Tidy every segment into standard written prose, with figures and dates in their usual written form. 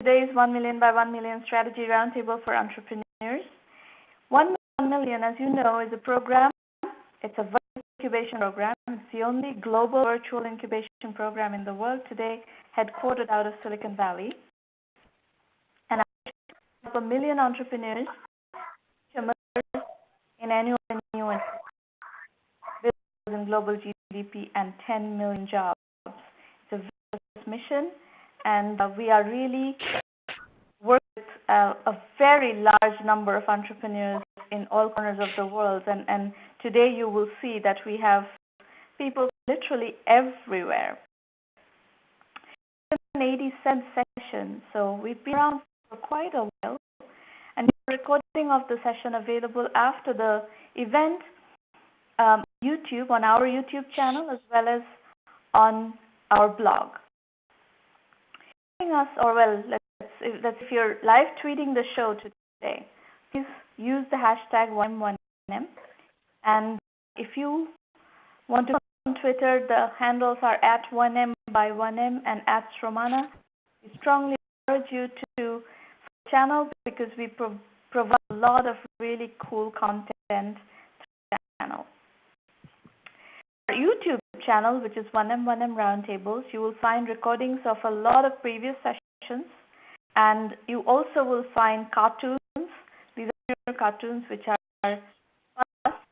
today's 1 Million by 1 Million Strategy Roundtable for Entrepreneurs. 1 Million, as you know, is a program. It's a virtual incubation program. It's the only global virtual incubation program in the world today, headquartered out of Silicon Valley. And I help 1 million entrepreneurs in annual revenue and in global GDP and 10 million jobs. It's a vast mission, and we are really working with a very large number of entrepreneurs in all corners of the world. And today you will see that we have people literally everywhere. It's an 87 session, so we've been around for quite a while. And the recording of the session available after the event, YouTube, on our YouTube channel, as well as on our blog. If you're live tweeting the show today, please use the hashtag 1M1M. And if you want to go on Twitter, the handles are @1M by 1M and @Sramana. We strongly encourage you to channel because we provide a lot of really cool content through the channel. Our YouTube channel, which is 1M1M Roundtables, you will find recordings of a lot of previous sessions, and you also will find cartoons. These are cartoons which are fun,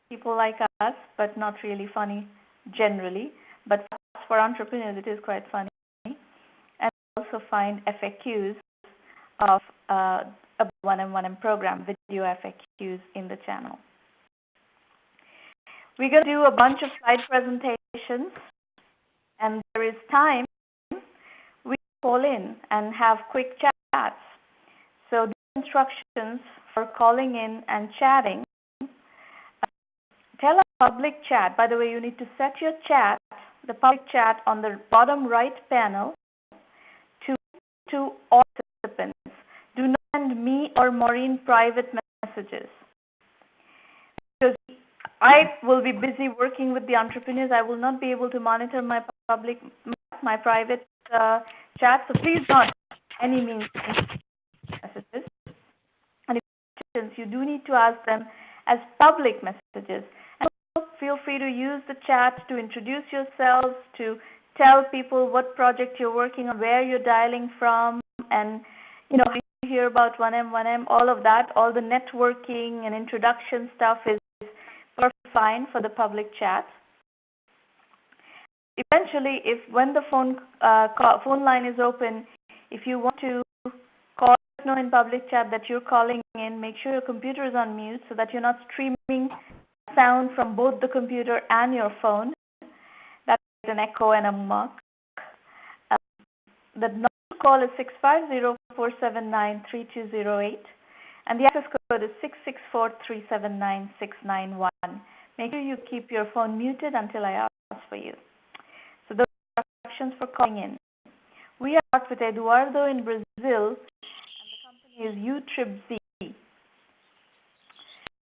people like us, but not really funny generally. But for entrepreneurs, it is quite funny. And you also find FAQs of a 1M1M program, video FAQs in the channel. We're going to do a bunch of slide presentations, and there is time. We call in and have quick chats. So the instructions for calling in and chatting. Tell a public chat. By the way, you need to set your chat, the public chat on the bottom right panel, to all participants. Do not send me or Maureen private messages. Because I will be busy working with the entrepreneurs. I will not be able to monitor my private chat. So please don't, any means, messages. And if you do need to ask them as public messages. And also feel free to use the chat to introduce yourselves, to tell people what project you're working on, where you're dialing from, and you hear about 1M1M, all of that, all the networking and introduction stuff is fine for the public chat. Eventually, when the phone line is open, if you want to call in public chat that you're calling in, make sure your computer is on mute so that you're not streaming sound from both the computer and your phone. That's an echo and a muck. The number to call is 650-479-3208, and the access code is 664-379-691. Make sure you keep your phone muted until I ask for you. So those are instructions for calling in. We are with Eduardo in Brazil, and the company is UTripZ.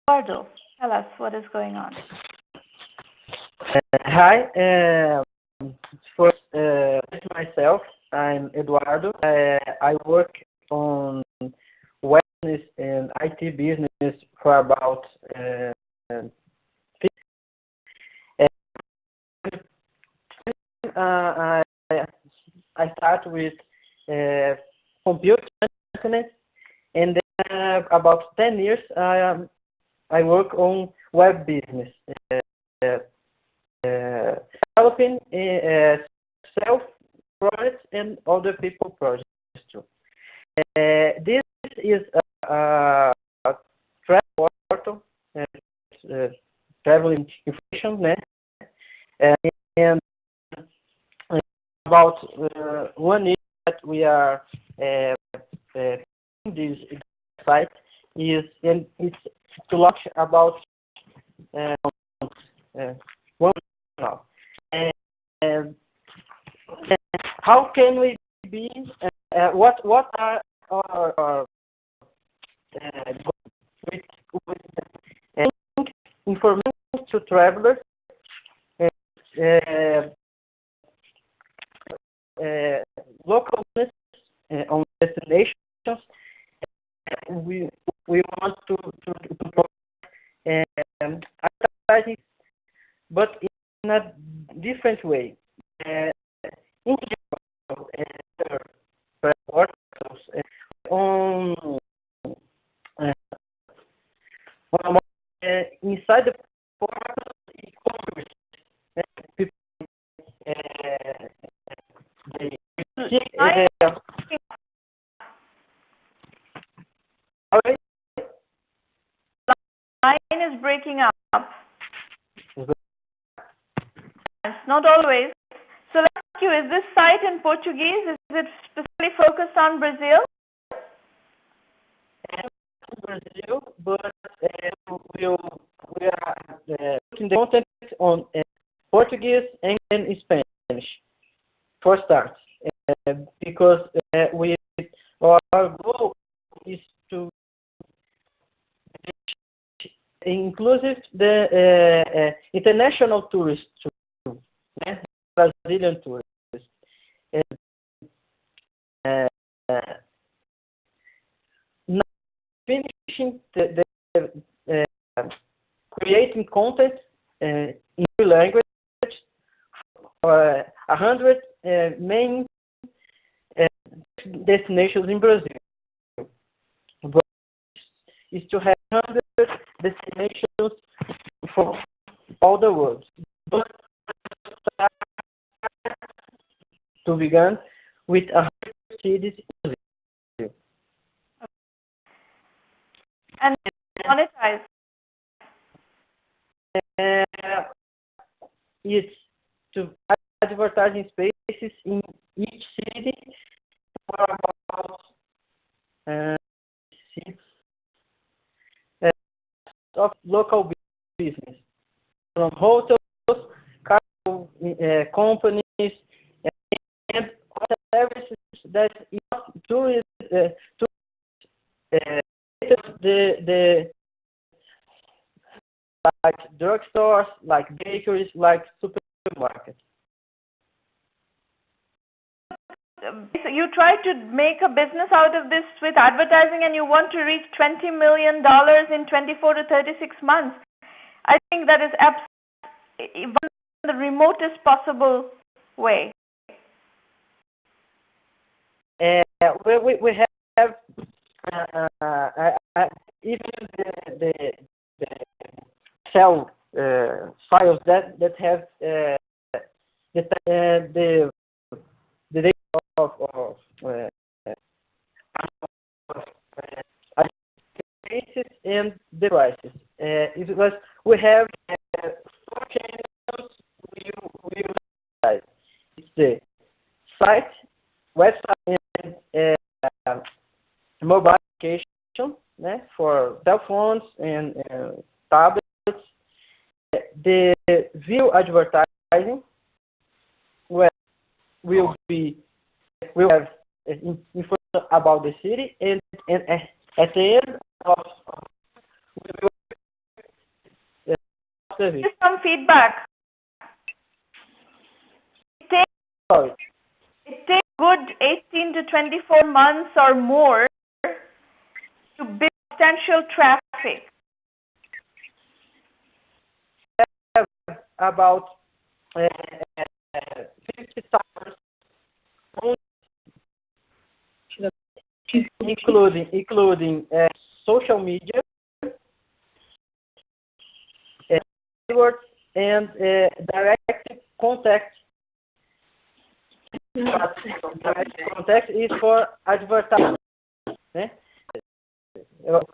Eduardo, tell us what is going on. Hi, first, myself, I'm Eduardo. I work on wellness and IT business for about I start with computer maintenance, and then about 10 years I work on web business, developing self projects and other people projects too. This is a travel portal, traveling information, and about 1 year that we are this site is, and it's to launch about 1 month now. And how can we be? What are our with information to travelers? Local business on destination we want to advertising, but in a different way. In general, portals on inside the portal e-commerce, people they line is breaking up. It's not always. So let's ask you, is this site in Portuguese? Is it specifically focused on Brazil? Brazil, but we are putting the content on Portuguese and Spanish for start, because our goal is to inclusive the international tourists too, Brazilian tourists. Now finishing the creating content in new language for 100 main destinations in Brazil. But is to have 100 destinations for all the world. But to begin with 100 cities in Brazil. And monetize. It's to advertising spaces in each city for about 6 of local business, from hotels, car companies, and services that tourists the like drugstores, like bakeries, like supermarkets. So you try to make a business out of this with advertising, and you want to reach $20 million in 24 to 36 months. I think that is even the remotest possible way. We have even the cell files that have the data of spaces and devices. Because we have 4 channels we utilize. It's the site, website, and mobile application for cell phones and tablets. The view advertising, where we'll have information about the city, and at the end of we will Give some feedback. It takes good 18 to 24 months or more to build substantial traffic. About 50,000, including social media, keywords, and direct contact. Direct contact is for advertising.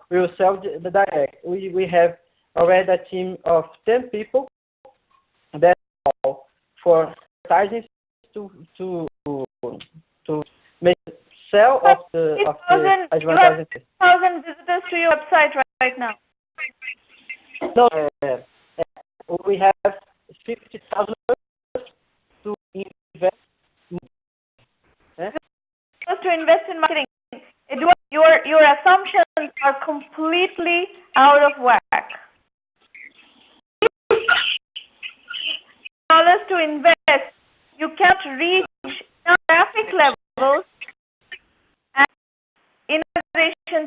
We will sell the direct. We have already a team of 10 people that for advertising to make sell of the advertising. 1,000 visitors to your website right now. No, we have 50,000 to invest. To invest in marketing. Your assumptions are completely out of whack. Dollars to invest, you can't reach traffic levels and in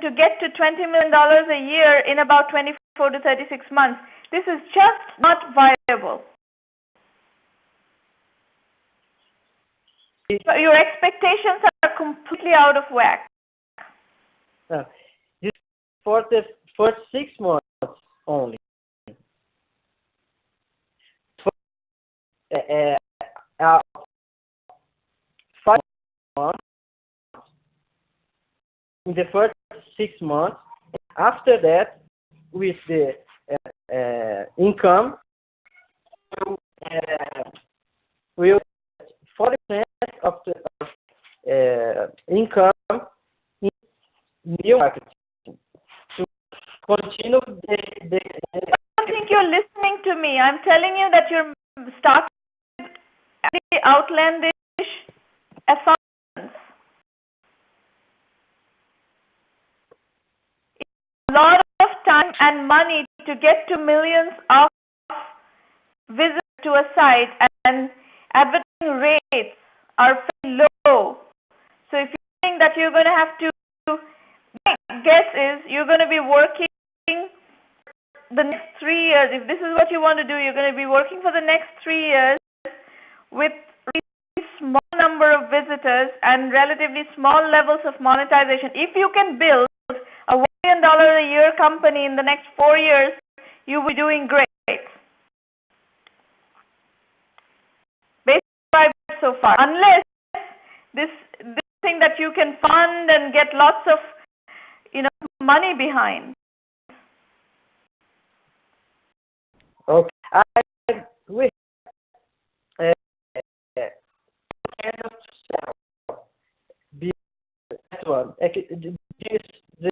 to get to $20 million a year in about 24 to 36 months. This is just not viable. Your expectations are completely out of whack. This for the first 6 months only. For, 5 months in the first 6 months. After that, with the income, will 40% of the income in new marketing. To continue the I don't think you're listening to me. I'm telling you that you're starting the outlandish assumptions. A lot of time and money to get to millions of visitors to a site, and advertising rates are very low. So if you think that you're going to have to, my guess is you're going to be working the next 3 years. If this is what you want to do, you're going to be working for the next 3 years with really small number of visitors and relatively small levels of monetization. If you can build a $1 million a year company in the next 4 years, you'll be doing great. Basically, so far, unless this thing that you can fund and get lots of money behind. Okay, we cannot sell that one. This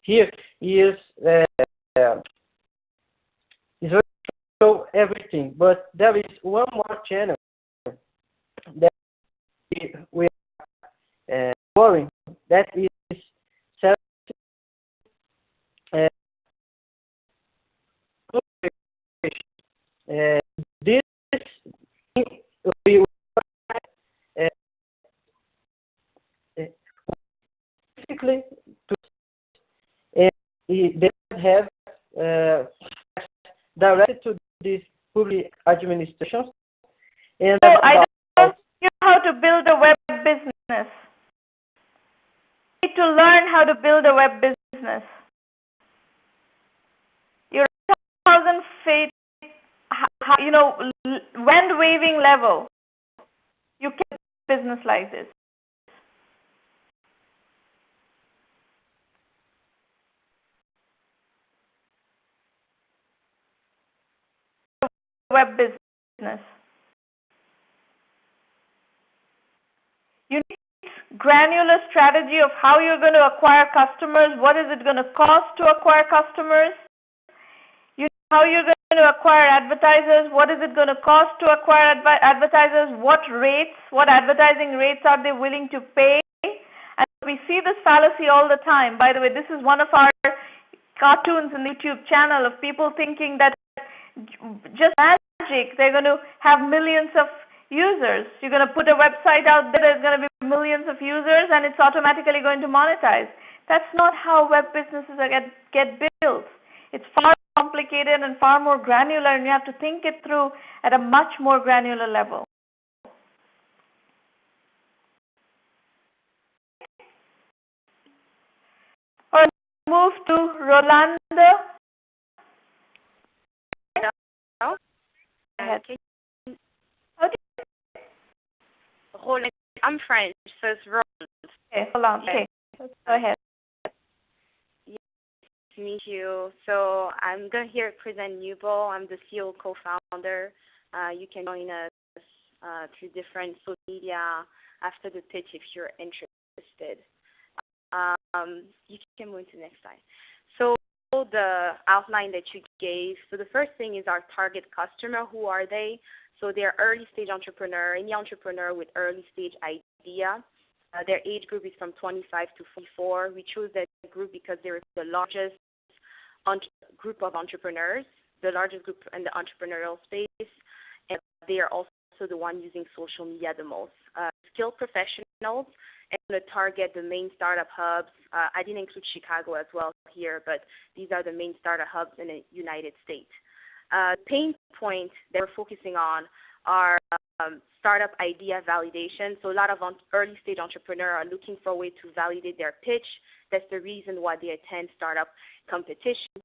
here is show everything, but there is one more channel that we are worrying, that is this we basically they have directed to these public administrations. And so I don't know how to build a web business. You need to learn how to build a web business. You're 1,000 feet, wind waving level. You can't do business like this. Web business. You need granular strategy of how you're going to acquire customers. What is it going to cost to acquire customers? You know how you're going to acquire advertisers. What is it going to cost to acquire advertisers? What advertising rates are they willing to pay? And we see this fallacy all the time. By the way, this is one of our cartoons in the YouTube channel of people thinking that just magic, they're going to have millions of users. You're going to put a website out there, there's going to be millions of users, and it's automatically going to monetize. That's not how web businesses get built. It's far complicated and far more granular, and you have to think it through at a much more granular level. Or move to Rolanda. Roland, I'm French, so it's Roland. Okay, hold on. Okay, let's go ahead. Nice to meet you. So I'm going to here present Nubo. I'm the CEO co-founder. You can join us through different social media after the pitch if you're interested. You can move to the next slide. So the outline that you gave. So the first thing is our target customer. Who are they? So they're early stage entrepreneur, any entrepreneur with early stage idea. Their age group is from 25 to 44. We chose that group because they're the largest group of entrepreneurs, the largest group in the entrepreneurial space, and they are also the one using social media the most. skilled professionals and to target the main startup hubs. I didn't include Chicago as well here, but these are the main startup hubs in the United States. Pain points that we're focusing on are startup idea validation. So a lot of early stage entrepreneurs are looking for a way to validate their pitch. That's the reason why they attend startup competition.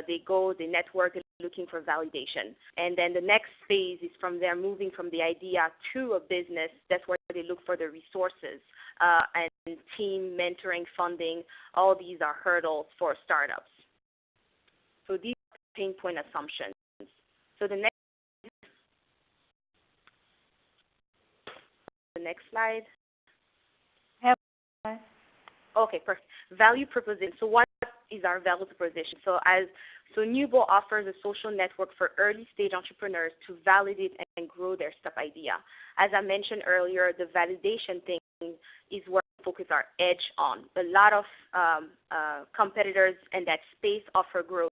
They network, looking for validation. And then the next phase is from there, moving from the idea to a business. That's where they look for the resources and team, mentoring, funding. All these are hurdles for startups. So these are pain point assumptions. So the next slide. Okay, perfect. Value proposition. So what is our value proposition? So Nubo offers a social network for early-stage entrepreneurs to validate and grow their startup idea. As I mentioned earlier, the validation thing is where we focus our edge on. A lot of competitors in that space offer growth.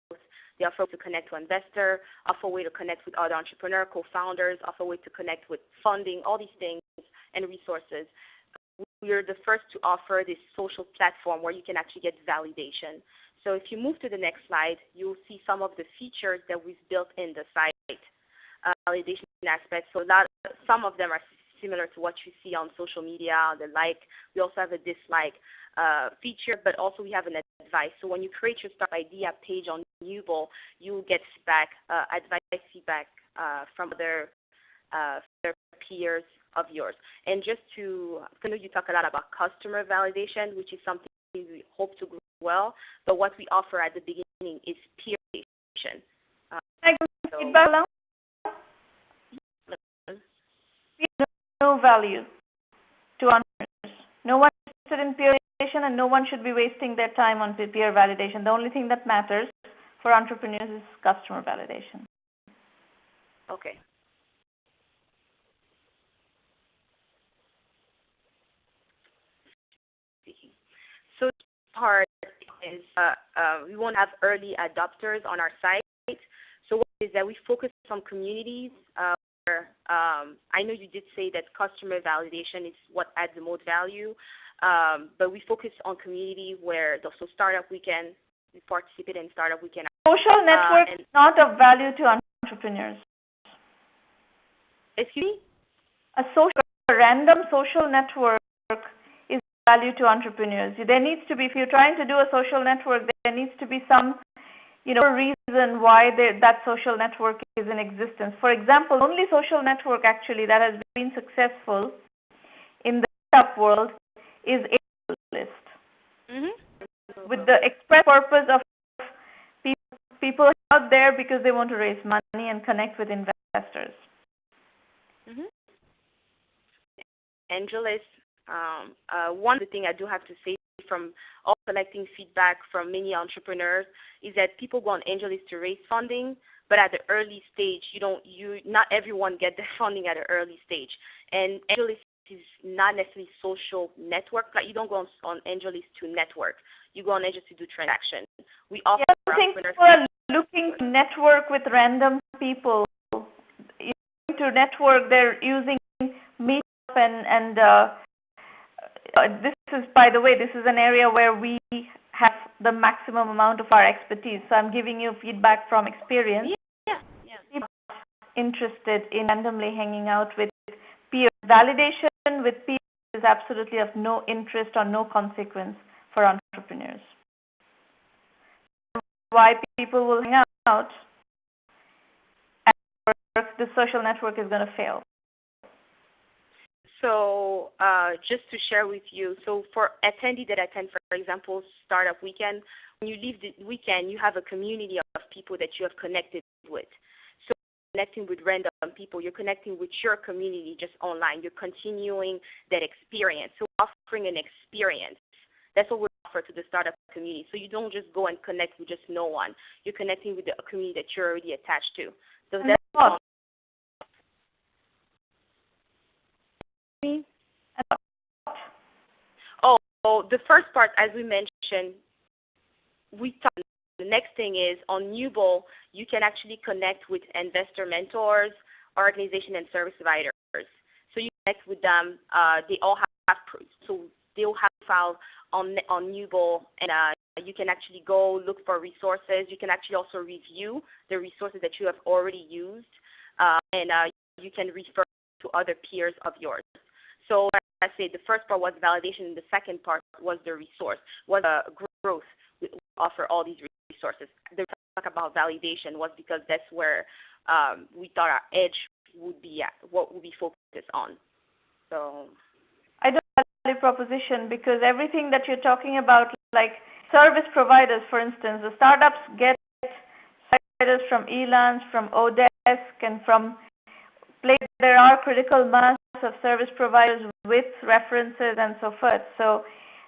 They offer a way to connect to investors, offer a way to connect with other entrepreneur co-founders, offer a way to connect with funding, all these things and resources. We're the first to offer this social platform where you can actually get validation. So if you move to the next slide, you'll see some of the features that we've built in the site, validation aspects. So some of them are similar to what you see on social media, the like. We also have a dislike feature, but also we have an advice. So when you create your startup idea page on Nubo, you'll get feedback, advice feedback from other peers of yours. And just I know you talk a lot about customer validation, which is something we hope to grow well, but what we offer at the beginning is peer validation. Feedback no value to entrepreneurs. No one is interested in peer validation, and no one should be wasting their time on peer validation. The only thing that matters for entrepreneurs is customer validation. Okay. So this part is we won't have early adopters on our site. So what is that we focus on communities where I know you did say that customer validation is what adds the most value, but we focus on community where also startup weekend, we participate in startup weekend. Social network is not of value to entrepreneurs. Excuse me? A random social network is value to entrepreneurs. There needs to be, if you're trying to do a social network, there needs to be some, reason why that social network is in existence. For example, the only social network actually that has been successful in the startup world is AngelList, with the express purpose of people out there because they want to raise money and connect with investors. AngelList. One thing I do have to say from all collecting feedback from many entrepreneurs is that people go on AngelList to raise funding, but at the early stage, not everyone get the funding at an early stage. And AngelList is not necessarily social network. Like you don't go on AngelList to network. You go on AngelList to do transactions. We offer entrepreneurs. People are looking to network with random people. To network, they're using Meetup and this is, by the way, this is an area where we have the maximum amount of our expertise. So I'm giving you feedback from experience. Yeah. People are interested in randomly hanging out with peers. Validation with peers is absolutely of no interest or no consequence for entrepreneurs. Why people will hang out and the social network is going to fail. So just to share with you, so for attendees that attend, for example, Startup Weekend, when you leave the weekend, you have a community of people that you have connected with. So connecting with random people, you're connecting with your community just online. You're continuing that experience. So offering an experience. That's what we offer to the startup community. So you don't just go and connect with just no one. You're connecting with the community that you're already attached to. So that's Oh, the first part, as we mentioned, the next thing is on Nubo, you can actually connect with investor mentors, organization, and service providers. So you connect with them. They all have profile on Nuble, and you can actually go look for resources. You can actually also review the resources that you have already used, and you can refer to other peers of yours. So I say the first part was validation, and the second part was the resource, was growth. We offer all these resources. The talk about validation was because that's where we thought our edge would be at, what would be focused on. So I don't value proposition because everything that you're talking about, like service providers, for instance, the startups get providers from Elance, from Odesk, and from places there are critical mass of service providers with references and so forth. So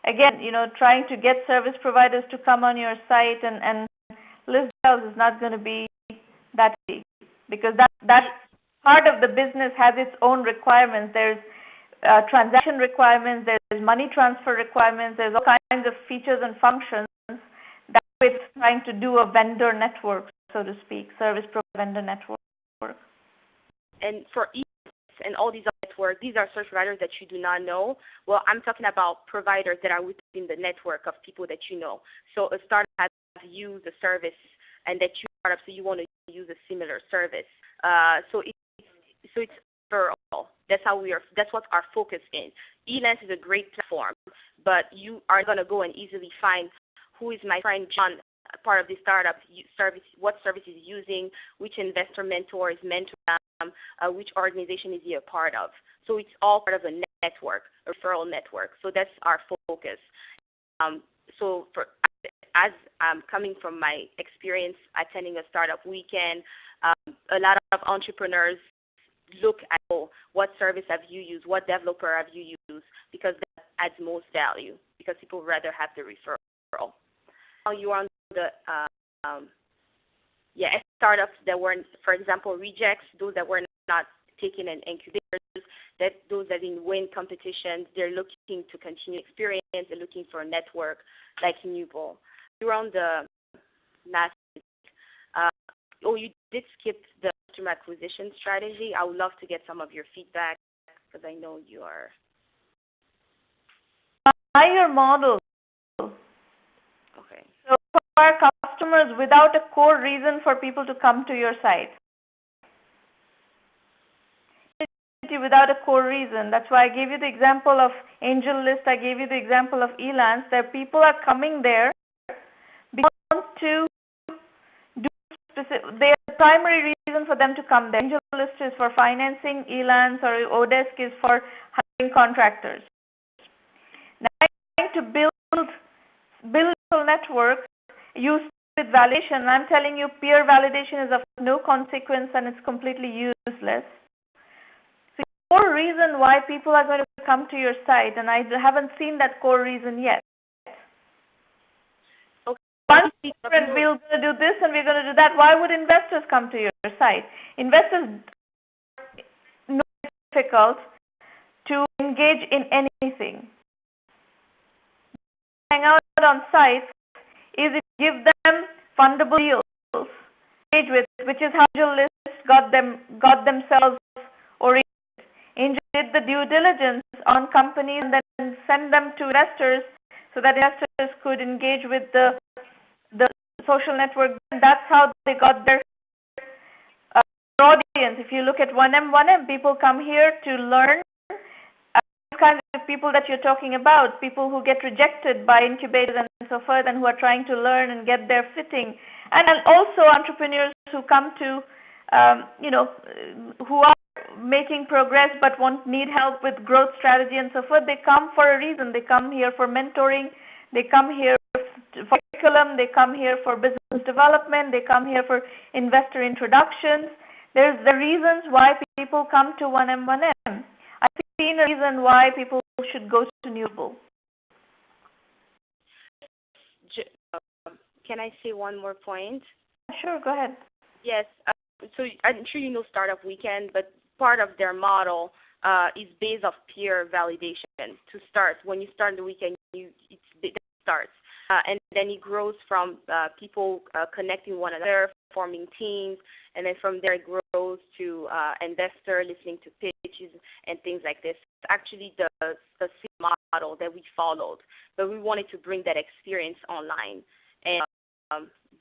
again, trying to get service providers to come on your site and list themselves is not going to be that easy, because that part of the business has its own requirements. There's transaction requirements, there's money transfer requirements, there's all kinds of features and functions that it's trying to do a vendor network, so to speak, service vendor network. And for and all these other networks, these are service providers that you do not know. Well, I'm talking about providers that are within the network of people that you know. So a startup has used a service, and that you startup, so you want to use a similar service. So it's overall. That's what our focus is. Elance is a great platform, but you are going to go and easily find who is my friend John, part of the startup service, what service is using, which investor mentor is mentoring them, which organization is he a part of. So it's all part of a network, a referral network. So that's our focus. As coming from my experience attending a startup weekend, a lot of entrepreneurs look at what service have you used, what developer have you used, because that adds most value, because people rather have the referral. Now you are on the startups that were, for example, rejects, those that were not taken in incubators, those that didn't win competitions, they're looking to continue experience, they're looking for a network like Nuble. You were on the last week. You did skip the customer acquisition strategy. I would love to get some of your feedback, because I know you are. Buy your model. Okay. So acquire customers without a core reason for people to come to your site. Without a core reason. That's why I gave you the example of AngelList. I gave you the example of Elance. That people are coming there because they want to do specific. The primary reason for them to come there. AngelList is for financing. Elance or Odesk is for hiring contractors. Now, trying to build a network, use with validation. I'm telling you, peer validation is of no consequence and it's completely useless. So, the core reason why people are going to come to your site, and I haven't seen that core reason yet. Okay. Once we're going to do this and we're going to do that, why would investors come to your site? Investors know it's difficult to engage in anything. Hang out on sites is it give them fundable deals, engage with, which is how AngelList got themselves oriented. Angel did the due diligence on companies and then send them to investors so that investors could engage with the social network. And that's how they got their audience. If you look at 1M, people come here to learn. Kinds of people that you're talking about, people who get rejected by incubators and so forth, and who are trying to learn and get their fitting, and also entrepreneurs who come to, who are making progress but need help with growth strategy and so forth. They come for a reason. They come here for mentoring. They come here for curriculum. They come here for business development. They come here for investor introductions. There's the reasons why people come to 1M. I've seen a reason why people should go to Nuble. Can I say one more point? Sure, go ahead. Yes. So I'm sure you know Startup Weekend, but part of their model is based off peer validation to start. When you start the weekend, it starts. And then it grows from people connecting one another, forming teams, and then from there it grows to investor listening to pitches and things like this. It's actually the same model that we followed, but we wanted to bring that experience online, and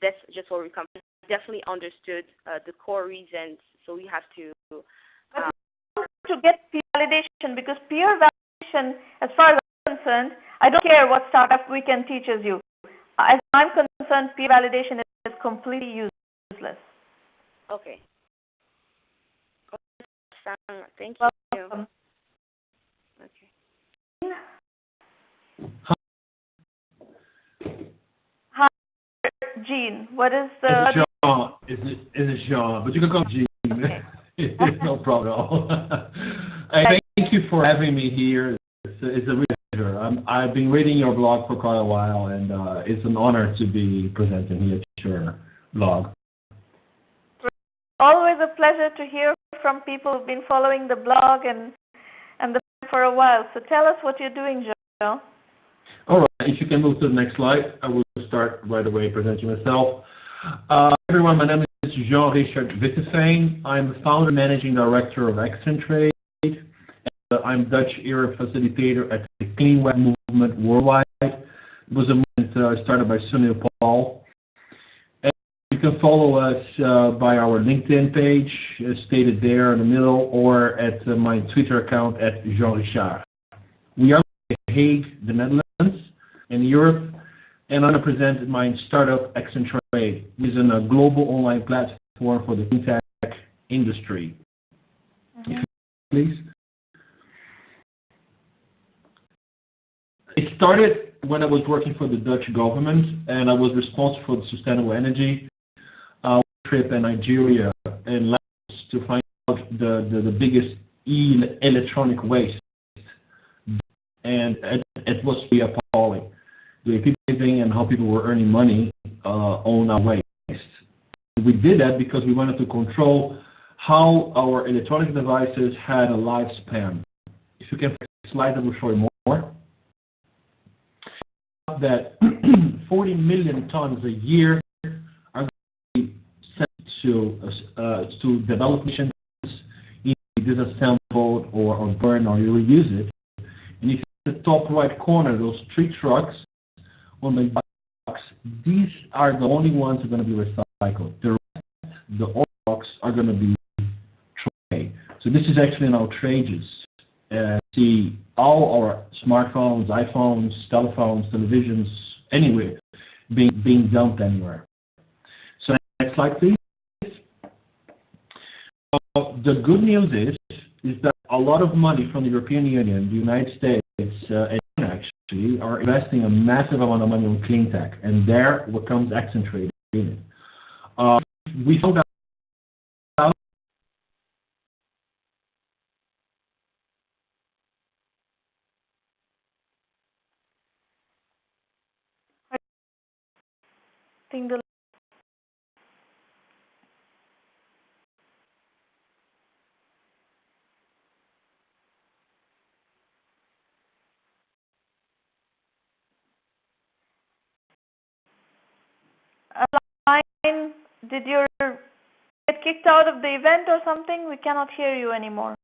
that's just where we come. Definitely understood the core reasons, so we have to. To get peer validation, because peer validation, as far as I'm concerned, I don't care what startup weekend teaches you. As I'm concerned, peer validation is completely useless. Okay. Thank you. Welcome. Okay. Hi, Jean. What is the? It's Jean. It's Jean, but you can call me Jean. Okay. It's no problem at all. Thank you for having me here. It's a real pleasure. I've been reading your blog for quite a while, and it's an honor to be presenting here at your blog. Always a pleasure to hear from people who've been following the blog and the for a while. So tell us what you're doing, Jean. All right. If you can move to the next slide, I will start right away presenting myself. Everyone, my name is Jean-Richard Witteveen. I'm the founder and managing director of Accentrade. I'm Dutch era facilitator at the Clean Web movement worldwide. It was a movement started by Sunil Paul. And you can follow us by our LinkedIn page, stated there in the middle, or at my Twitter account at Jean Richard. We are in The Hague, the Netherlands, in Europe, and I'm going to present my startup Accentrade, which is a global online platform for the clean tech industry. Please. It started when I was working for the Dutch government, and I was responsible for the sustainable energy trip in Nigeria and Laos to find out the biggest electronic waste, and it was really appalling. The people living and how people were earning money on our waste. We did that because we wanted to control how our electronic devices had a lifespan. If you can slide, I will show you more. That 40 million tons a year are going to be sent to developed nations, either disassembled or burn or you reuse it. And if you see the top right corner, those 3 trucks on the box, these are the only ones that are going to be recycled. The rest, the old box, are going to be thrown away. So this is actually an outrageous. See all our smartphones, iPhones, telephones, televisions, anywhere, being dumped anywhere. So next slide, please. The good news is that a lot of money from the European Union, the United States, and actually are investing a massive amount of money on clean tech, and there what comes Accentrade in it. We found out. Did you get kicked out of the event or something? We cannot hear you anymore.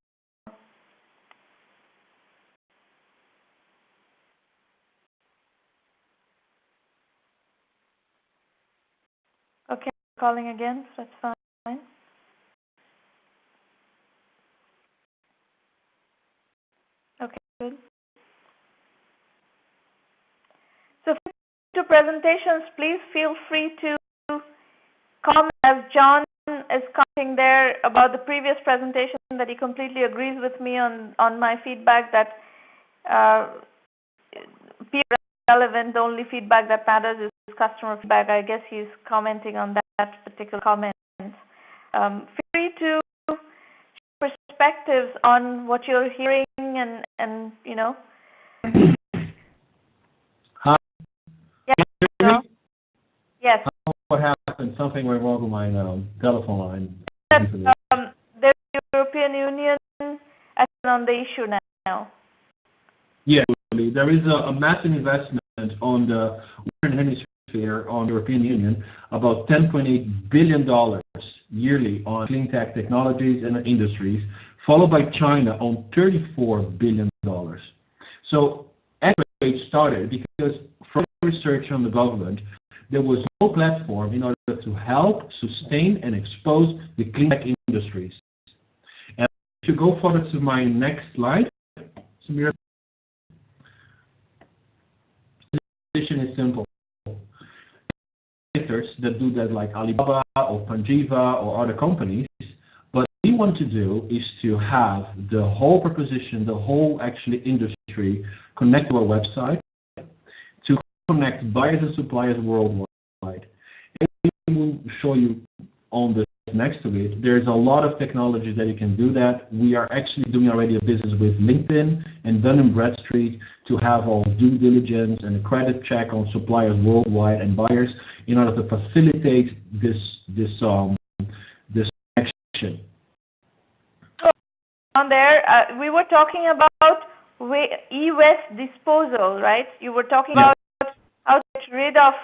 Okay, calling again, so that's fine. Okay, good. So to presentations, please feel free to comment, as John is commenting there about the previous presentation, that he completely agrees with me on my feedback that peer relevant, the only feedback that matters is customer feedback. I guess he's commenting on that particular comment. Feel free to share perspectives on what you're hearing and you know. Hi. Yeah. Yes. What happened? Something went wrong with my telephone line. The European Union acting on the issue now. Yeah, there is a massive investment on the Western Hemisphere, on the European Union, about $10.8 billion yearly on clean tech technologies and industries followed by China on $34 billion. So X-Trade started because from research on the government, there was no platform in order to help sustain and expose the clean tech industries. And if you go forward to my next slide, Samira, the position is simple. That do that like Alibaba or Panjiva or other companies, what we want to do is to have the whole proposition, the whole actually industry connect to our website, to connect buyers and suppliers worldwide. And we will show you on the next to it, there's a lot of technologies that you can do that. We are actually doing already a business with LinkedIn and Dun & Bradstreet to have all due diligence and a credit check on suppliers worldwide and buyers in order to facilitate this action. On there, we were talking about e-waste disposal, right? You were talking about how to get rid of,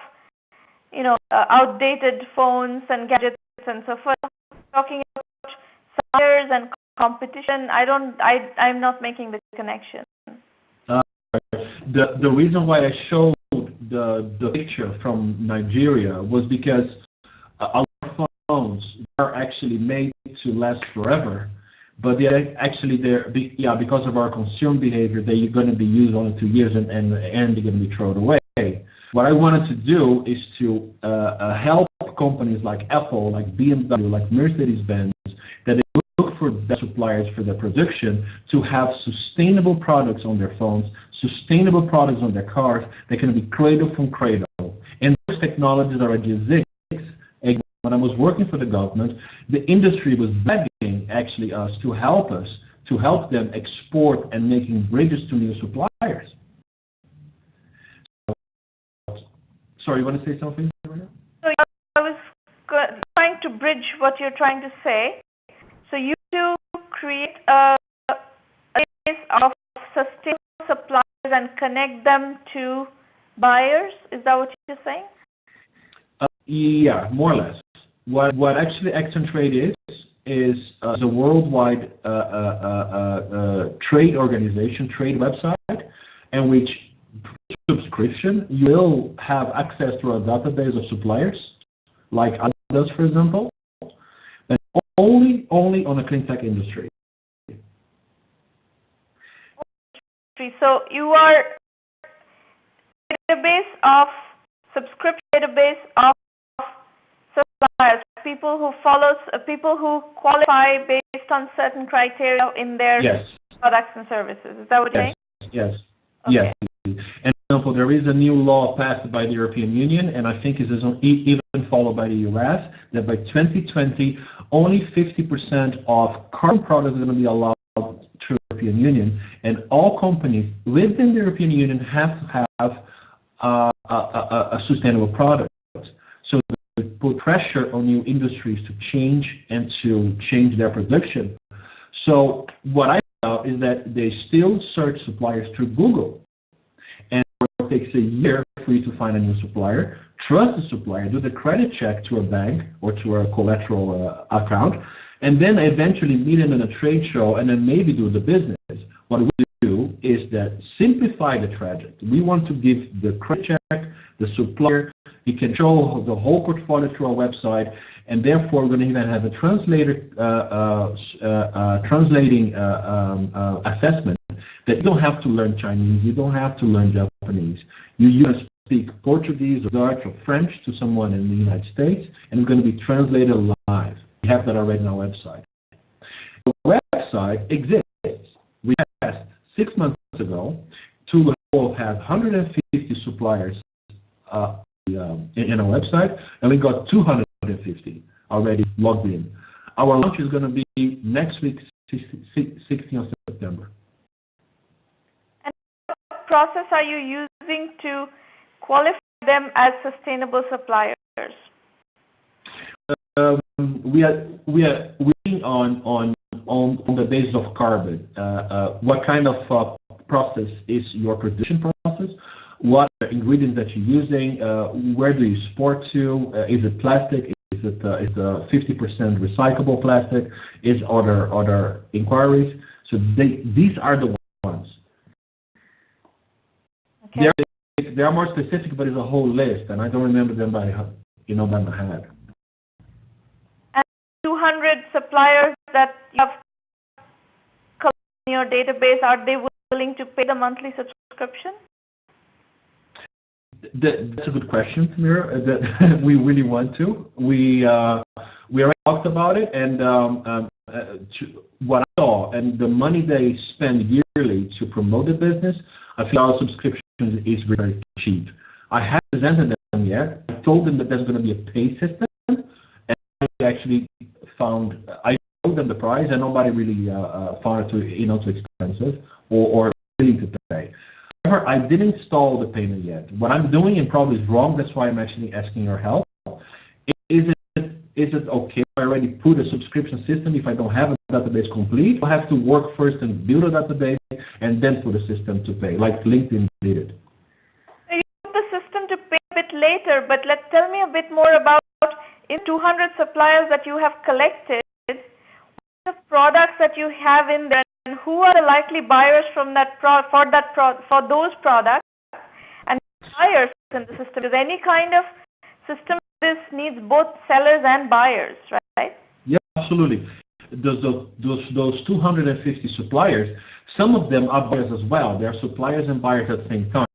outdated phones and gadgets and so forth. Talking about suppliers and competition, I'm not making the connection. The reason why I showed the picture from Nigeria was because our phones are actually made to last forever, but they're because of our consumer behavior, they're going to be used only 2 years and they're going to be thrown away. What I wanted to do is to help companies like Apple, like BMW, like Mercedes-Benz, that they look for their suppliers for their production to have sustainable products on their phones, sustainable products on their cars that can be cradle from cradle. And those technologies already exist. When I was working for the government, the industry was begging actually us to help them export and making bridges to new suppliers. Sorry, you want to say something? So I was trying to bridge what you're trying to say. So you do create a base of sustainable suppliers and connect them to buyers. Is that what you're saying? Yeah, more or less. What actually Accentrade is a worldwide trade organization, trade website, in which subscription you will have access to a database of suppliers, like others, for example, but only on the clean tech industry. So you are a database of subscription database of suppliers, people who qualify based on certain criteria in their products and services. Is that what you're saying? Yes. Okay. Yes. And for example, there is a new law passed by the European Union, and I think it is even followed by the US, that by 2020, only 50% of carbon products are going to be allowed through the European Union, and all companies within the European Union have to have a sustainable product. So they put pressure on new industries to change their production. So what I found is that they still search suppliers through Google. And it takes a year for you to find a new supplier, trust the supplier, do the credit check to a bank or to a collateral account, and then eventually meet them in a trade show and then maybe do the business. What we do is that simplify the trajectory. We want to give the credit check, the supplier, you can show the whole portfolio through our website, and therefore we're going to even have a translator translating assessment that you don't have to learn Chinese, you don't have to learn Japanese. You speak Portuguese or Dutch or French to someone in the United States, and it's going to be translated live. We have that already on our website. The website exists. We asked 6 months ago to have 150 suppliers in our website, and we got 250 already logged in. Our launch is going to be next week, 16th of September. And what process are you using to qualify them as sustainable suppliers? We are working on the basis of carbon. What kind of process is your production process? What ingredients that you're using? Where do you export to? Is it plastic? Is it 50% recyclable plastic? Is other inquiries? So these are the ones. Okay. They are more specific, but it's a whole list, and I don't remember them by my head. And 200 suppliers that you have in your database, are they willing to pay the monthly subscription? That's a good question, Mira. That we really want to. We already talked about it, and what I saw, and the money they spend yearly to promote the business, I feel our subscription is very cheap. I haven't presented them yet. I told them that there's going to be a pay system, and I actually I told them the price, and nobody really found it too expensive or willing to pay. However, I didn't install the payment yet. What I'm doing, and probably is wrong, that's why I'm actually asking your help. Is it okay if I already put a subscription system if I don't have a database complete? I have to work first and build a database and then put a system to pay, like LinkedIn did it. You put the system to pay a bit later, but tell me a bit more about in 200 suppliers that you have collected, what are the products that you have in there, and who are the likely buyers from for those products, and buyers in the system? Because any kind of system this needs both sellers and buyers, right? Yeah, absolutely. Those 250 suppliers, some of them are buyers as well. They are suppliers and buyers at the same time.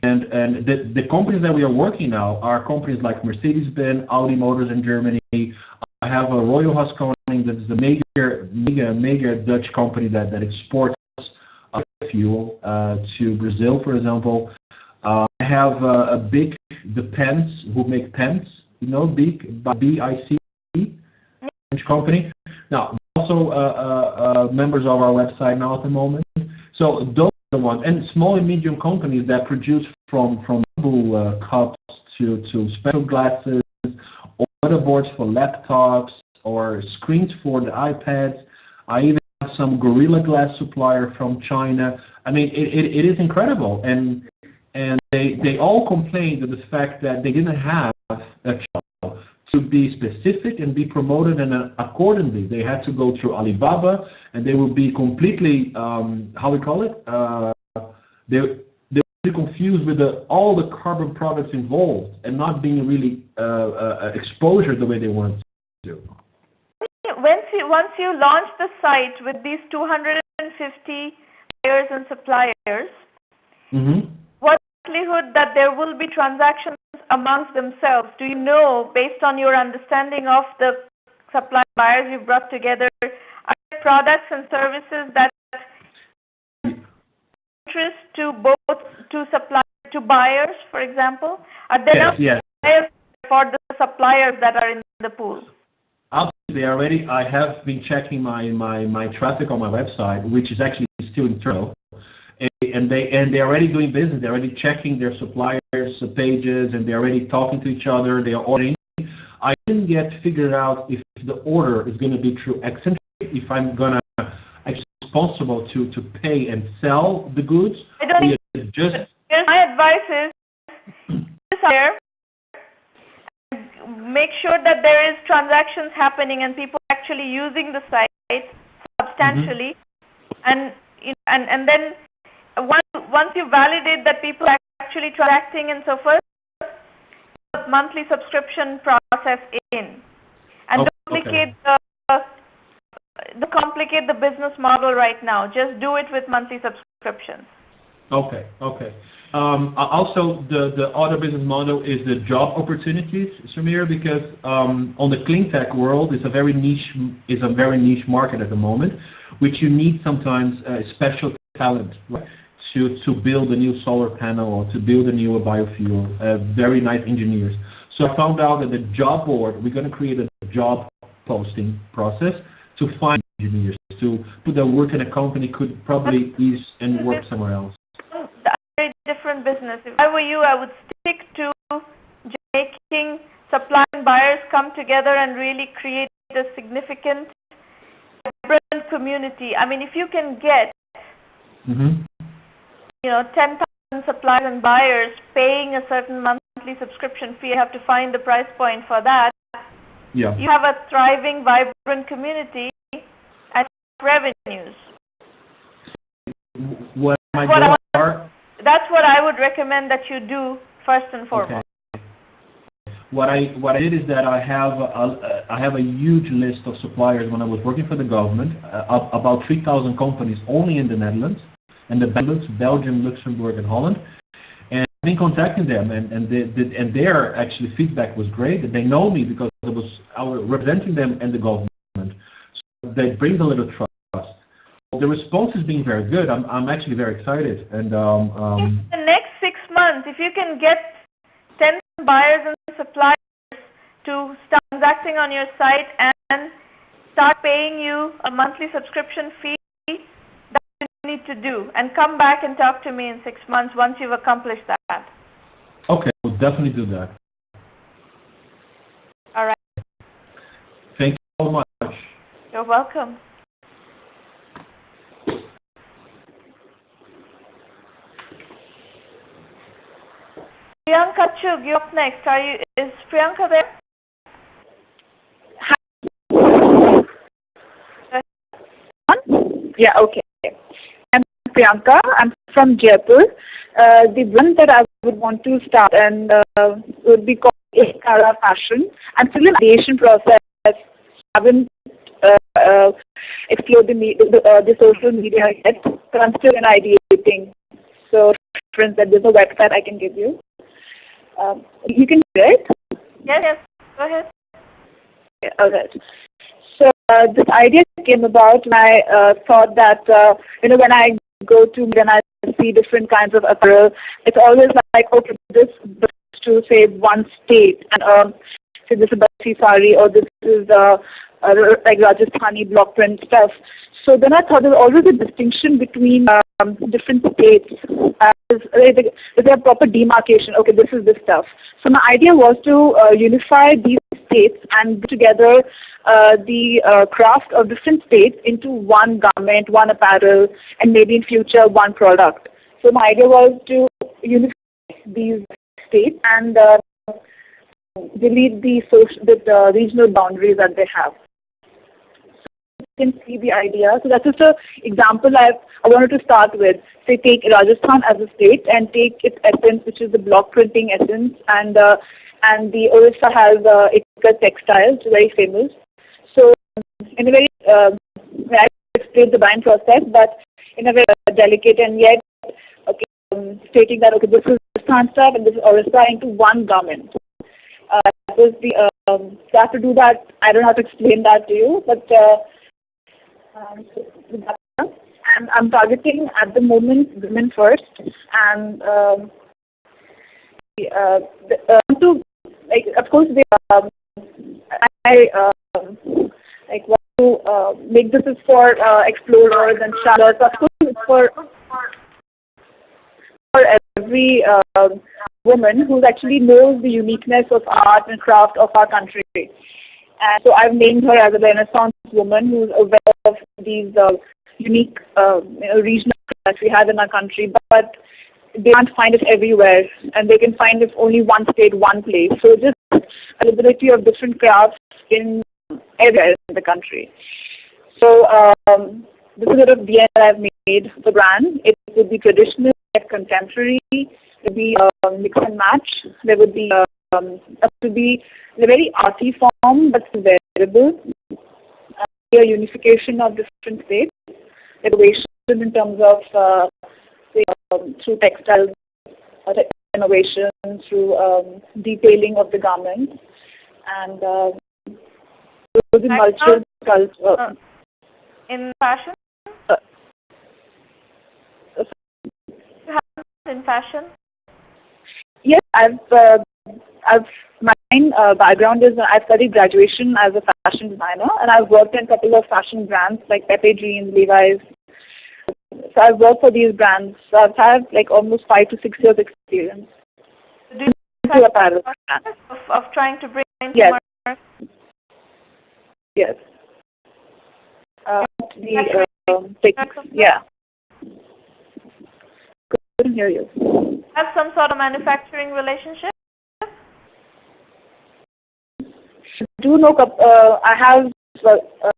And the companies that we are working now are companies like Mercedes-Benz, Audi Motors in Germany. I have a Royal Haskoning that is a major Dutch company that exports fuel to Brazil, for example. I have the pens who make pens, big BIC French company. Now, also members of our website now at the moment. So those are the ones, and small and medium companies that produce from cups to special glasses, or motherboards for laptops, or screens for the iPads. I even have some Gorilla Glass supplier from China. I mean, it is incredible, and they all complained of the fact that they didn't have a channel to be specific and be promoted, and accordingly they had to go through Alibaba, and they will be completely they will be confused with all the carbon products involved and not being really exposure the way they want to do. Once you launch the site with these 250 buyers and suppliers, what likelihood that there will be transactions amongst themselves? Do you know, based on your understanding of the supply buyers you brought together, are there products and services that interest to buyers, for example? Are there buyers for the suppliers that are in the pool? Absolutely, already. I have been checking my traffic on my website, which is actually still internal. And they're already doing business. They're already checking their suppliers' pages, and they're already talking to each other. They are ordering. I didn't yet figure out if the order is going to be through Accenture, if I'm going to actually be responsible to pay and sell the goods. My advice is make sure that there is transactions happening and people actually using the site substantially, and then once you validate that people are actually transacting and so forth, the monthly subscription process in, and don't complicate the business model right now. Just do it with monthly subscriptions. Okay. Also, the other business model is the job opportunities, Samir, because on the clean tech world, it's a very niche market at the moment, which you need sometimes special talent, right, to build a new solar panel or to build a new biofuel. Very nice engineers. So I found out that the job board, we're going to create a job posting process to find engineers to put their work in a company could probably ease and work somewhere else. Very different business. If I were you, I would stick to making supply and buyers come together and really create a significant, vibrant community. I mean, if you can get 10,000 suppliers and buyers paying a certain monthly subscription fee, you have to find the price point for that. Yeah. you have a thriving, vibrant community and revenues. What my What I goals want- are? That's what I would recommend that you do first and foremost. What I did is that I have a huge list of suppliers when I was working for the government, about 3,000 companies only in the Netherlands, and the Benelux, Belgium, Luxembourg, and Holland. And I've been contacting them, and their actually feedback was great. They know me because I was representing them and the government. So that brings a little trust. The response has been very good. I'm actually very excited. And In the next 6 months, if you can get 10 buyers and suppliers to start transacting on your site and start paying you a monthly subscription fee, that's what you need to do. And come back and talk to me in 6 months once you've accomplished that. okay, we'll definitely do that. All right. Thank you so much. You're welcome. Priyanka Chug, you're up next. Is Priyanka there? Yeah, okay. I'm Priyanka. I'm from Jaipur. The brand that I would want to start and would be called Ekara Fashion. I'm still in the ideation process. I haven't explored the social media yet, but I'm still in ideating. So, friends, that there's a website I can give you. You can do it. Yes. Go ahead. Okay, all right. So this idea came about when I thought that when I go to when I see different kinds of apparel, it's always like, okay, this is to say one state, and say this is Basi sari, or this is like Rajasthani block print stuff. So then I thought there's always a distinction between different states. Is there a proper demarcation? Okay, this is this stuff. So my idea was to unify these states and put together the craft of different states into one garment, one apparel, and maybe in future one product. So my idea was to unify these states and delete the regional boundaries that they have. Can see the idea. So that's just an example I wanted to start with. Say take Rajasthan as a state and take its essence, which is the block printing essence, and the Orissa has Ikka textiles, very famous. So in a very I explained the buying process, but in a very delicate and yet stating that this is Rajasthan stuff and this is Orissa into one garment. That was the so I have to do that. I don't have to explain that to you, but. And I'm targeting at the moment women first, and to like of course I want to make this is for explorers and travelers. Of course, it's for every woman who actually knows the uniqueness of art and craft of our country. And so I've named her as a Renaissance woman who's aware of these unique regional that we have in our country, but they can't find it everywhere, and they can find it only one state, one place. So just availability of different crafts in everywhere in the country. So this is a sort of DNA that I've made the brand. It would be traditional, contemporary. It would be mix and match. There would be to be in a very arty form, but variable. A unification of different states, innovation in terms of through textiles, innovation through detailing of the garments, and multiple culture. In fashion? In fashion? Yes, my background is I studied graduation as a fashion designer, and I've worked in a couple of fashion brands like Pepe Jeans, Levi's. So I've worked for these brands. So I've had like almost 5 to 6 years experience. Do you apparel of trying to bring in yes. more? Yes. Yeah. Couldn't hear you. Have some sort of manufacturing relationship? do know I have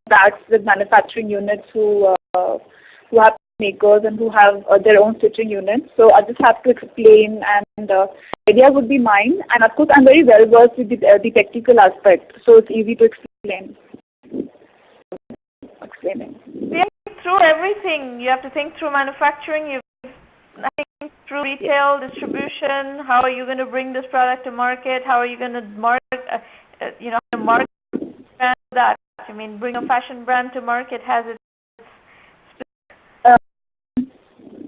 backs with manufacturing units who have makers and who have their own stitching units. So I just have to explain, and the idea would be mine. And of course, I'm very well versed with the technical aspect, so it's easy to explain. Think through everything. You have to think through manufacturing. You think through retail, distribution. How are you going to bring this product to market? How are you going to market that? I mean, bring a fashion brand to market has its.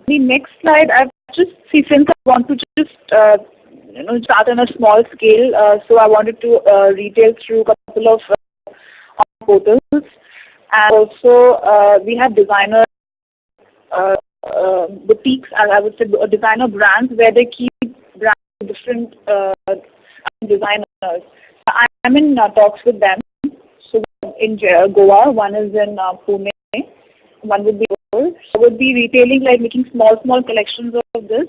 The next slide, since I want to just start on a small scale, so I wanted to retail through a couple of portals, and also we have designer boutiques, I would say designer brands, where they keep brands of different designers. I'm in talks with them. So in Goa, one is in Pune, one would be I would be retailing, like making small collections of this,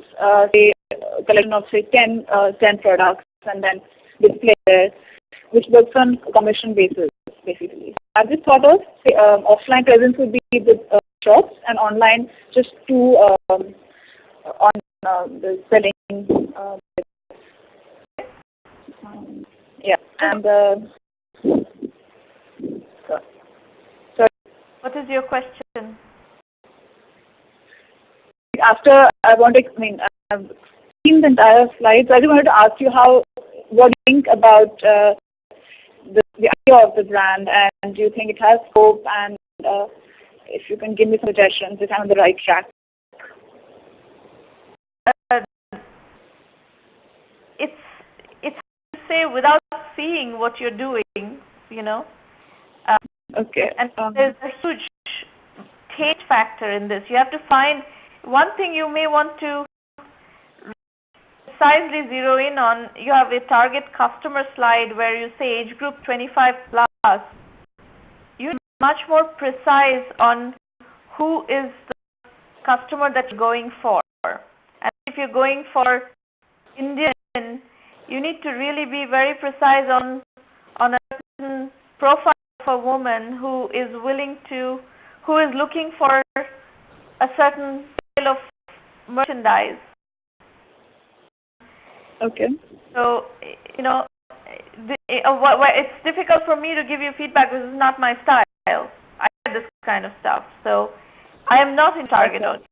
say a collection of 10 products, and then display there, which works on commission basis, basically. I just thought of offline presence would be the shops, and online just to on the selling. And sorry. What is your question? After I've seen the entire slides, I just wanted to ask you what do you think about the idea of the brand, and do you think it has scope, and if you can give me suggestions if I'm on the right track. It's hard to say without seeing what you're doing, Okay. And there's a huge taste factor in this. You have to find one thing you may want to precisely zero in on. You have a target customer slide where you say age group 25 plus. You need to be much more precise on who is the customer that you're going for. And if you're going for Indian, you need to really be very precise on a certain profile of a woman who is looking for a certain style of merchandise. Okay. So, it's difficult for me to give you feedback because it's not my style. I get this kind of stuff. So, I am not in target audience.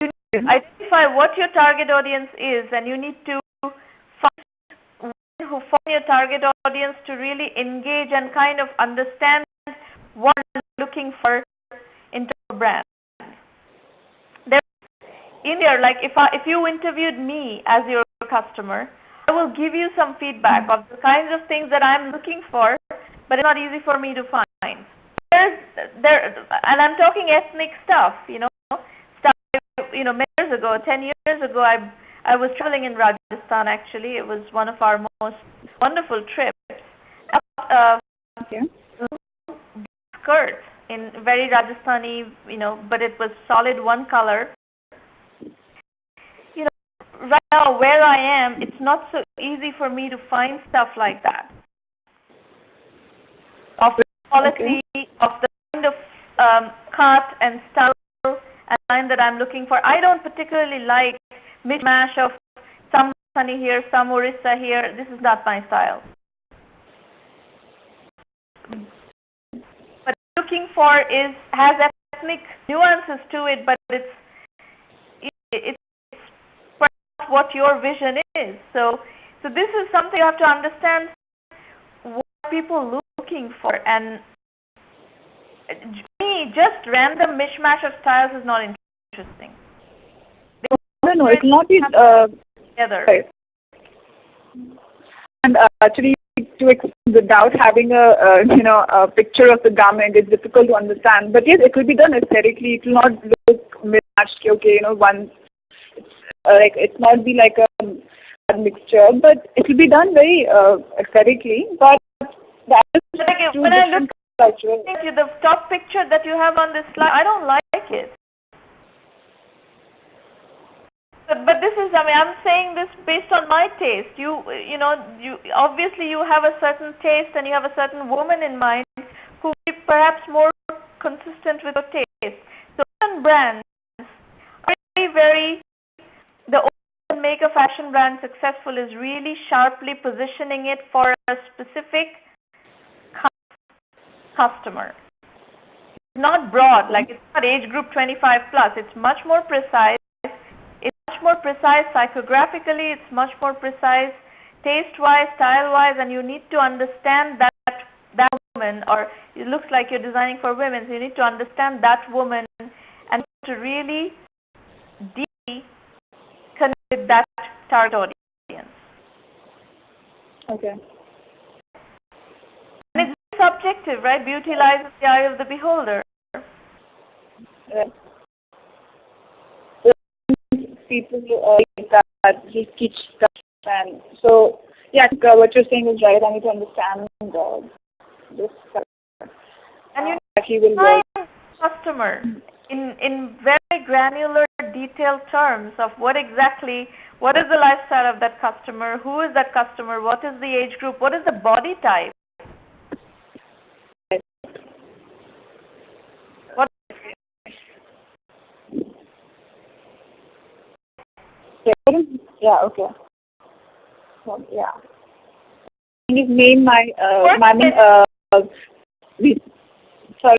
You need to identify what your target audience is, and you need to find one who form your target audience to really engage and kind of understand what you're looking for in terms of brand. In there, like if you interviewed me as your customer, I will give you some feedback of the kinds of things that I'm looking for, but it's not easy for me to find. And I'm talking ethnic stuff, many years ago, 10 years ago, I was traveling in Rajasthan. Actually, it was one of our most wonderful trips. Skirts in very Rajasthani, but it was solid one color. Right now, where I am, it's not so easy for me to find stuff like that. Of the quality, of the kind of cut and style and line that I'm looking for. I don't particularly like mishmash of some Rajasthani here, some Orissa here. This is not my style. What I'm looking for has ethnic nuances to it, but it's what your vision is. So this is something you have to understand what people are looking for. And me, just random mishmash of styles is not interesting. No, it's not together. Right. And actually, without having a picture of the garment, it's difficult to understand. But yes, it will be done aesthetically. It will not look mismatched. Okay, one. It's not be like a mixture, but it will be done very aesthetically. But when I look at the top picture that you have on this slide, I don't like it. But this is, mean, I'm saying this based on my taste. You obviously you have a certain taste and you have a certain woman in mind who will be perhaps more consistent with your taste. So fashion brands are very the only way to make a fashion brand successful is really sharply positioning it for a specific customer. It's not broad, like it's not age group 25 plus. It's much more precise. It's much more precise psychographically. It's much more precise taste-wise, style-wise, and you need to understand that woman, or it looks like you're designing for women, so you need to understand that woman and to really deeply connect with that target audience. Okay. And it's subjective, right? Beauty lies in the eye of the beholder. Right. People that just teach stuff, and so yeah, I think, what you're saying is right. I need to understand this. And you actually will define customer in very granular, detailed terms of what is the lifestyle of that customer, who is that customer, what is the age group, what is the body type. Yeah. Okay. Well, yeah. His name, sorry.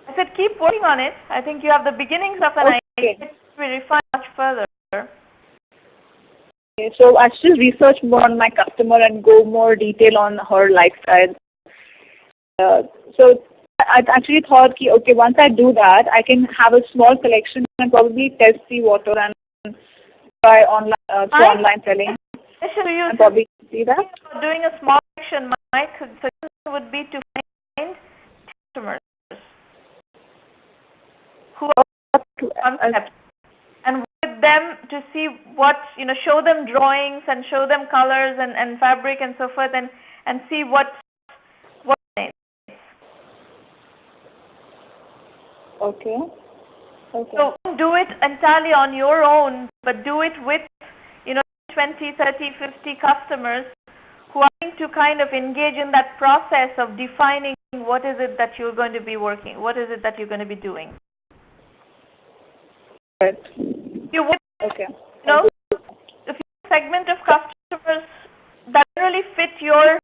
I said keep working on it. I think you have the beginnings of an idea. It will be refined much further. Okay, so I still research more on my customer and go more detail on her lifestyle. So I actually thought, okay, once I do that, I can have a small collection and probably test the water and try online selling. And probably see that. Doing a small action, my suggestion would be to find customers who are concepts and with them to see what, show them drawings and show them colors and fabric and so forth and see what needs. Okay. So don't do it entirely on your own, but do it with 20, 30, 50 customers who are going to kind of engage in that process of defining what is it that you're going to be working, what is it that you're going to be doing. Right. You would, okay. If you segment of customers that really fit your,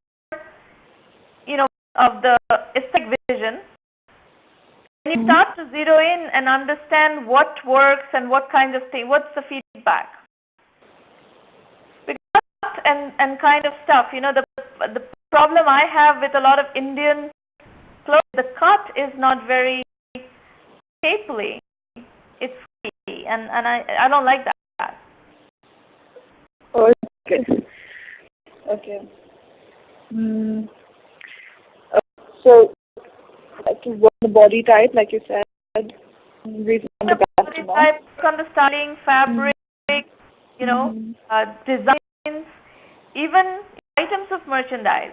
of the aesthetic vision, and you start to zero in and understand what works and what kinds of thing, what's the feedback. And kind of stuff. The problem I have with a lot of Indian clothes, the cut is not very shapely. It's free, and I don't like that. Oh, okay. Okay. So, what the body type, like you said, reason the body type, on the styling, fabric, designs. Even items of merchandise.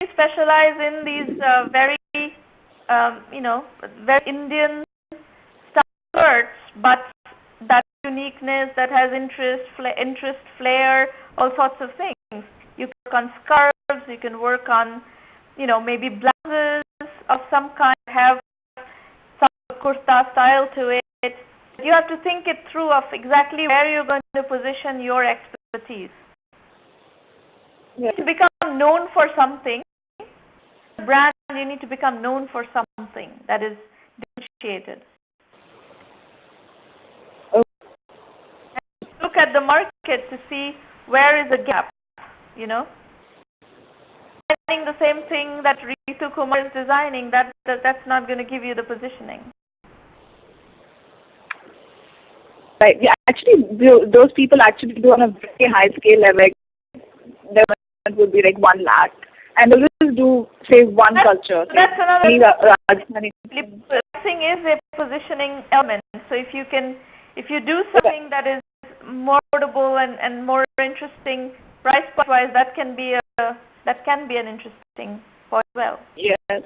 We specialize in these very Indian style skirts, but that uniqueness, that has interest, flair, all sorts of things. You can work on scarves, you can work on, maybe blouses of some kind, have some kurta style to it. You have to think it through of exactly where you're going to position your expertise. Yeah. To become known for something, brand, you need to become known for something that is differentiated. Okay. Look at the market to see where is the gap, Designing the same thing that Ritu Kumar is designing, that's not going to give you the positioning. Right. Yeah, actually, those people actually do on a very high scale level. Their investment would be like 1 lakh, and they'll just do say one culture. So that's another thing. The Pricing is a positioning element. So if you do something that is more affordable and more interesting price point wise, that can be an interesting point as well. Yes.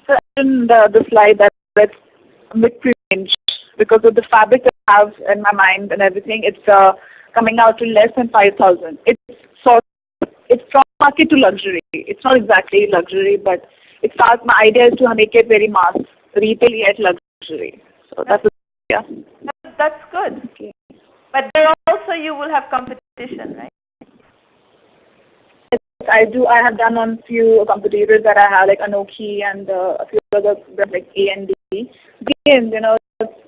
So in the slide that's mid-range, because of the fabric have in my mind and everything, it's coming out to less than 5,000. It's from market to luxury. It's not exactly luxury, but my idea is to make it very mass, retail yet luxury. So that's That's good. Okay. But there also you will have competition, right? Yes, I do. I have done on few competitors that I have, like Anoki and a few other brands like A&D. Again,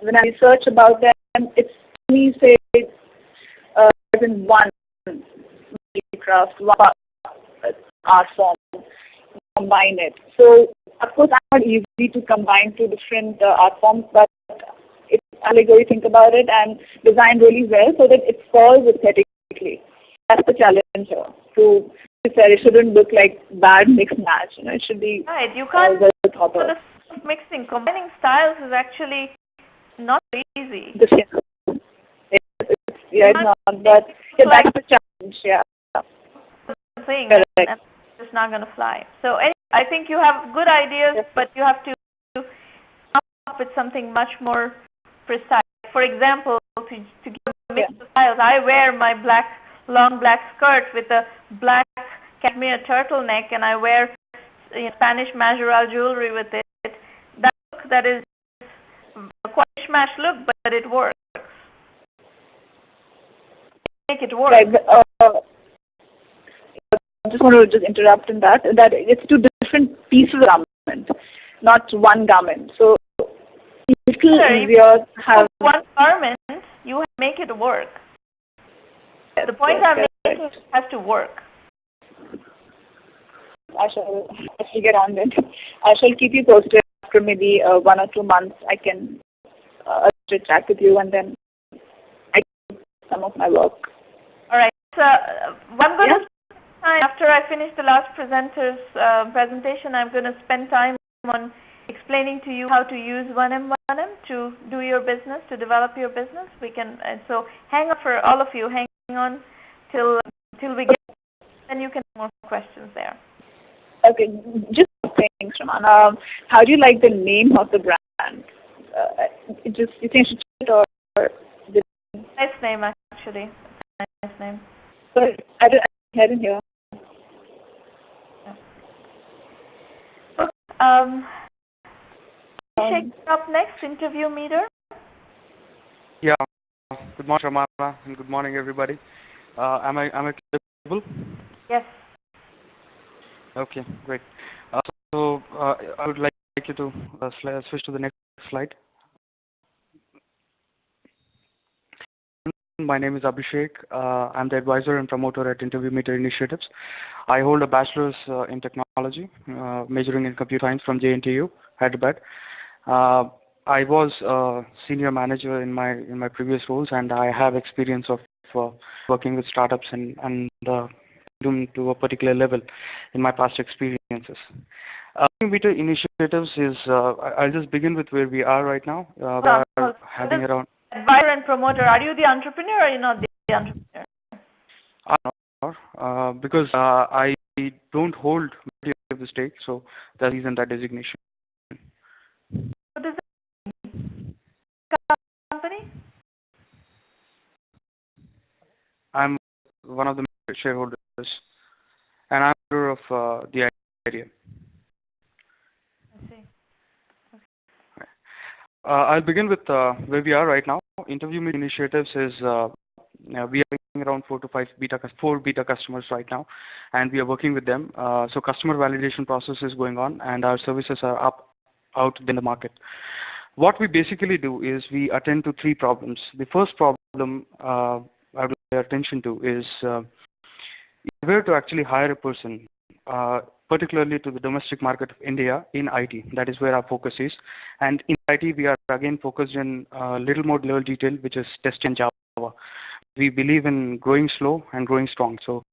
when I research about them, it's me say as in one craft, one art form, combine it. So of course, it's not easy to combine two different art forms, but it's allegory, think about it, and design really well so that it falls aesthetically. That's the challenge here. To say it shouldn't look like bad mix match. It should be right. You can't well thought of. Mixing, combining styles is actually not easy. It's not, but that's the challenge. Yeah. Thing, Correct. and it's just not going to fly. So I think you have good ideas, Yes. but you have to come up with something much more precise. For example, to give a mix of styles, I wear my long black skirt with a black cashmere turtleneck, and I wear Spanish majoral jewelry with it. That is quite a mishmash look, but it works. Make it work. Right. I just want to interrupt in that it's two different pieces of garment, not one garment. So it's easier to have one garment. You make it work. The point I'm making is it has to work. I shall get on it. I shall keep you posted after maybe 1 or 2 months. I can chat with you, and then I do some of my work. All right. So I'm going to spend time after I finish the last presenter's presentation. I'm going to spend time on explaining to you how to use 1M to do your business, to develop your business. So hang on for all of you. Hang on till we get, and you can have more questions there. Okay, just thanks, Sramana. How do you like the name of the brand? You think you should change it or? Nice name, actually. Nice name. Sorry, I didn't hear. Up next, interview meter. Yeah. Good morning, Sramana, and good morning, everybody. Am I clear? Yes. Okay, great. So I would like you to switch to the next slide. My name is Abhishek. I'm the advisor and promoter at Interview Meter Initiatives. I hold a bachelor's in technology, majoring in computer science from JNTU, Hyderabad. I was a senior manager in my previous roles, and I have experience of working with startups and to a particular level in my past experiences. Meter Initiatives is, I'll just begin with where we are right now. We are having around... Advisor and promoter, are you the entrepreneur or are you not the entrepreneur? I'm not, because I don't hold majority of the stake, so that is in that designation. What is it? Company? I'm one of the shareholders, and I'm a member of the idea. I see. Okay. I'll begin with where we are right now. Interview Meter Initiatives is we are having around 4 beta customers right now, and we are working with them. So customer validation process is going on, and our services are out in the market. What we basically do is we attend to 3 problems. The first problem I would pay attention to is where to actually hire a person, particularly to the domestic market of India in IT. That is where our focus is. And in IT, we are again focused in a little more level detail, which is test and Java. We believe in growing slow and growing strong. So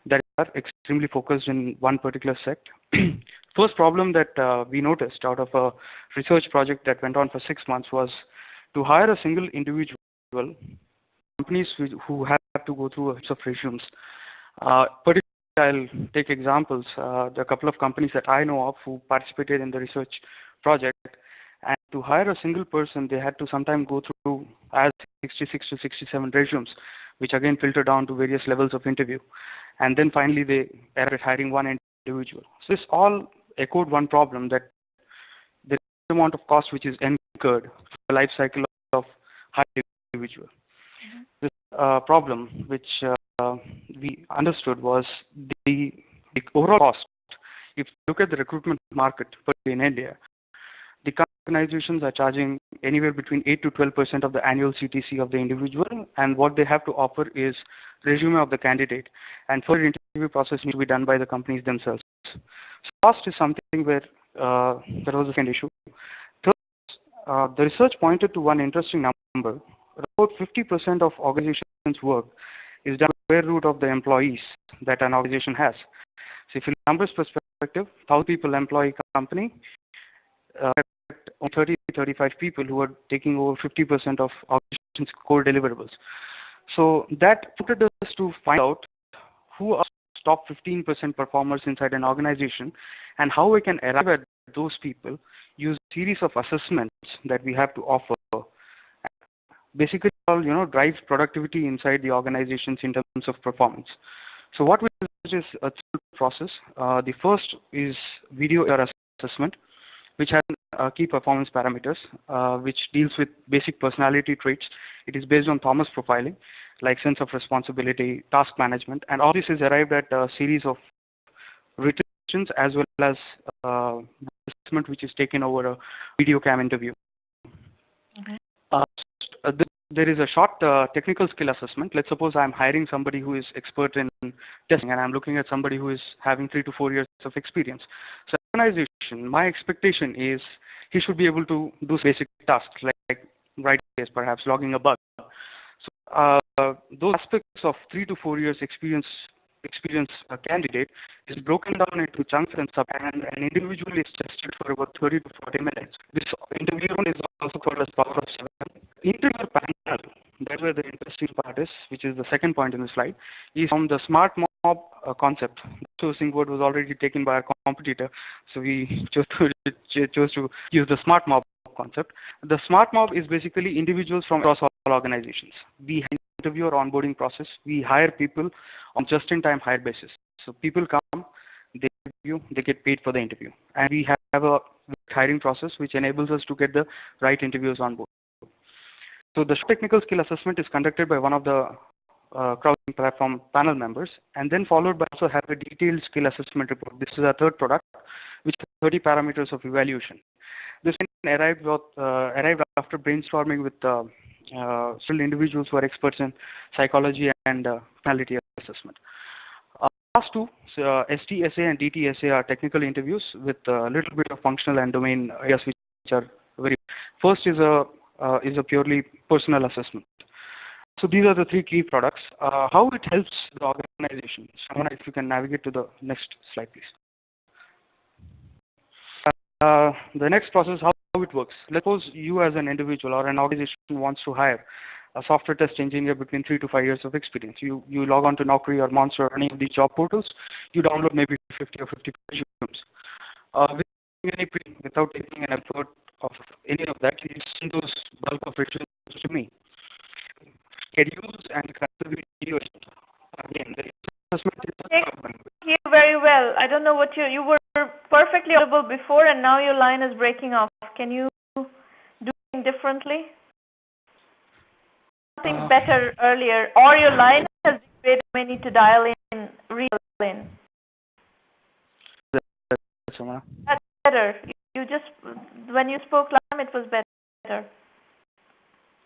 that we are extremely focused in one particular sect. First problem that we noticed out of a research project that went on for 6 months was to hire a single individual. Companies who have to go through a set of resumes. Particularly, I'll take examples. There are a couple of companies that I know of who participated in the research project, And to hire a single person, they had to sometimes go through as 66 to 67 resumes, which again filter down to various levels of interview. And then finally, they arrived at hiring one individual. So this all echoed one problem, that the amount of cost which is incurred for the life cycle of hiring individual. This problem which we understood was the overall cost. If you look at the recruitment market in India, the organizations are charging anywhere between 8 to 12% of the annual CTC of the individual, and what they have to offer is resume of the candidate, and further interview process needs to be done by the companies themselves. So cost is something where there was a second issue. Third, the research pointed to one interesting number. About 50% of organizations' work is done by the square root of the employees that an organization has. So if in numbers perspective, 1,000 people employ a company, 35 people who are taking over 50% of organization's core deliverables. So that prompted us to find out who are top 15% performers inside an organization, and how we can arrive at those people, use a series of assessments that we have to offer. Basically, all drives productivity inside the organizations in terms of performance. So what we do is a process. The first is video assessment, which has key performance parameters, which deals with basic personality traits. It is based on Thomas profiling, like sense of responsibility, task management, and all this is arrived at a series of written as well as assessment which is taken over a video cam interview. There is a short technical skill assessment. Let's suppose I'm hiring somebody who is expert in testing, and I'm looking at somebody who is having 3 to 4 years of experience. So organization, my expectation is he should be able to do basic tasks like write case, perhaps logging a bug. So those aspects of 3 to 4 years experience candidate is broken down into chunks and and an individual is tested for about 30 to 40 minutes. This interview is also called as power of 7. Interview panel, that's where the interesting part is, which is the second point in the slide, is from the smart mob concept. The sourcing word was already taken by our competitor, so we chose to use the smart mob concept. The smart mob is basically individuals from across all organizations. We have an interview or onboarding process. We hire people on just-in-time hire basis. So people come, they interview, they get paid for the interview, and we have a hiring process which enables us to get the right interviews on board. So the technical skill assessment is conducted by one of the crowdsourcing platform panel members, and then followed by also have a detailed skill assessment report. This is our third product, which has 30 parameters of evaluation. This arrived after brainstorming with still individuals who are experts in psychology and personality assessment. Last two, STSA and DTSA, are technical interviews with a little bit of functional and domain areas which are very. First is a purely personal assessment. So these are the three key products. How it helps the organization. Sramana, if you can navigate to the next slide, please. The next process, how it works. Let's suppose you as an individual or an organization wants to hire a software test engineer between 3 to 5 years of experience. You log on to Naukri or Monster or any of these job portals. You download maybe 50 or 50 resumes. Without taking an effort of any of that, you send those bulk of resumes to me. Schedules and video. Again, the assessment is Thank you very well. I don't know what you were perfectly audible before, and now your line is breaking off. Can you do something differently? Something better earlier, or your line has been may need to dial in, in. That's better. You just, when you spoke last, it was better.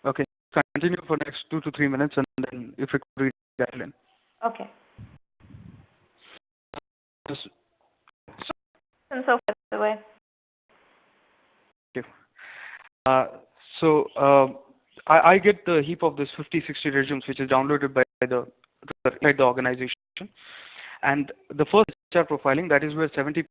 Okay, continue for next 2 to 3 minutes, and then if it could dial in. Okay. And so by the way. Okay. I get the heap of this 50, 60 resumes which is downloaded by the organization, and the first HR profiling, that is where 70%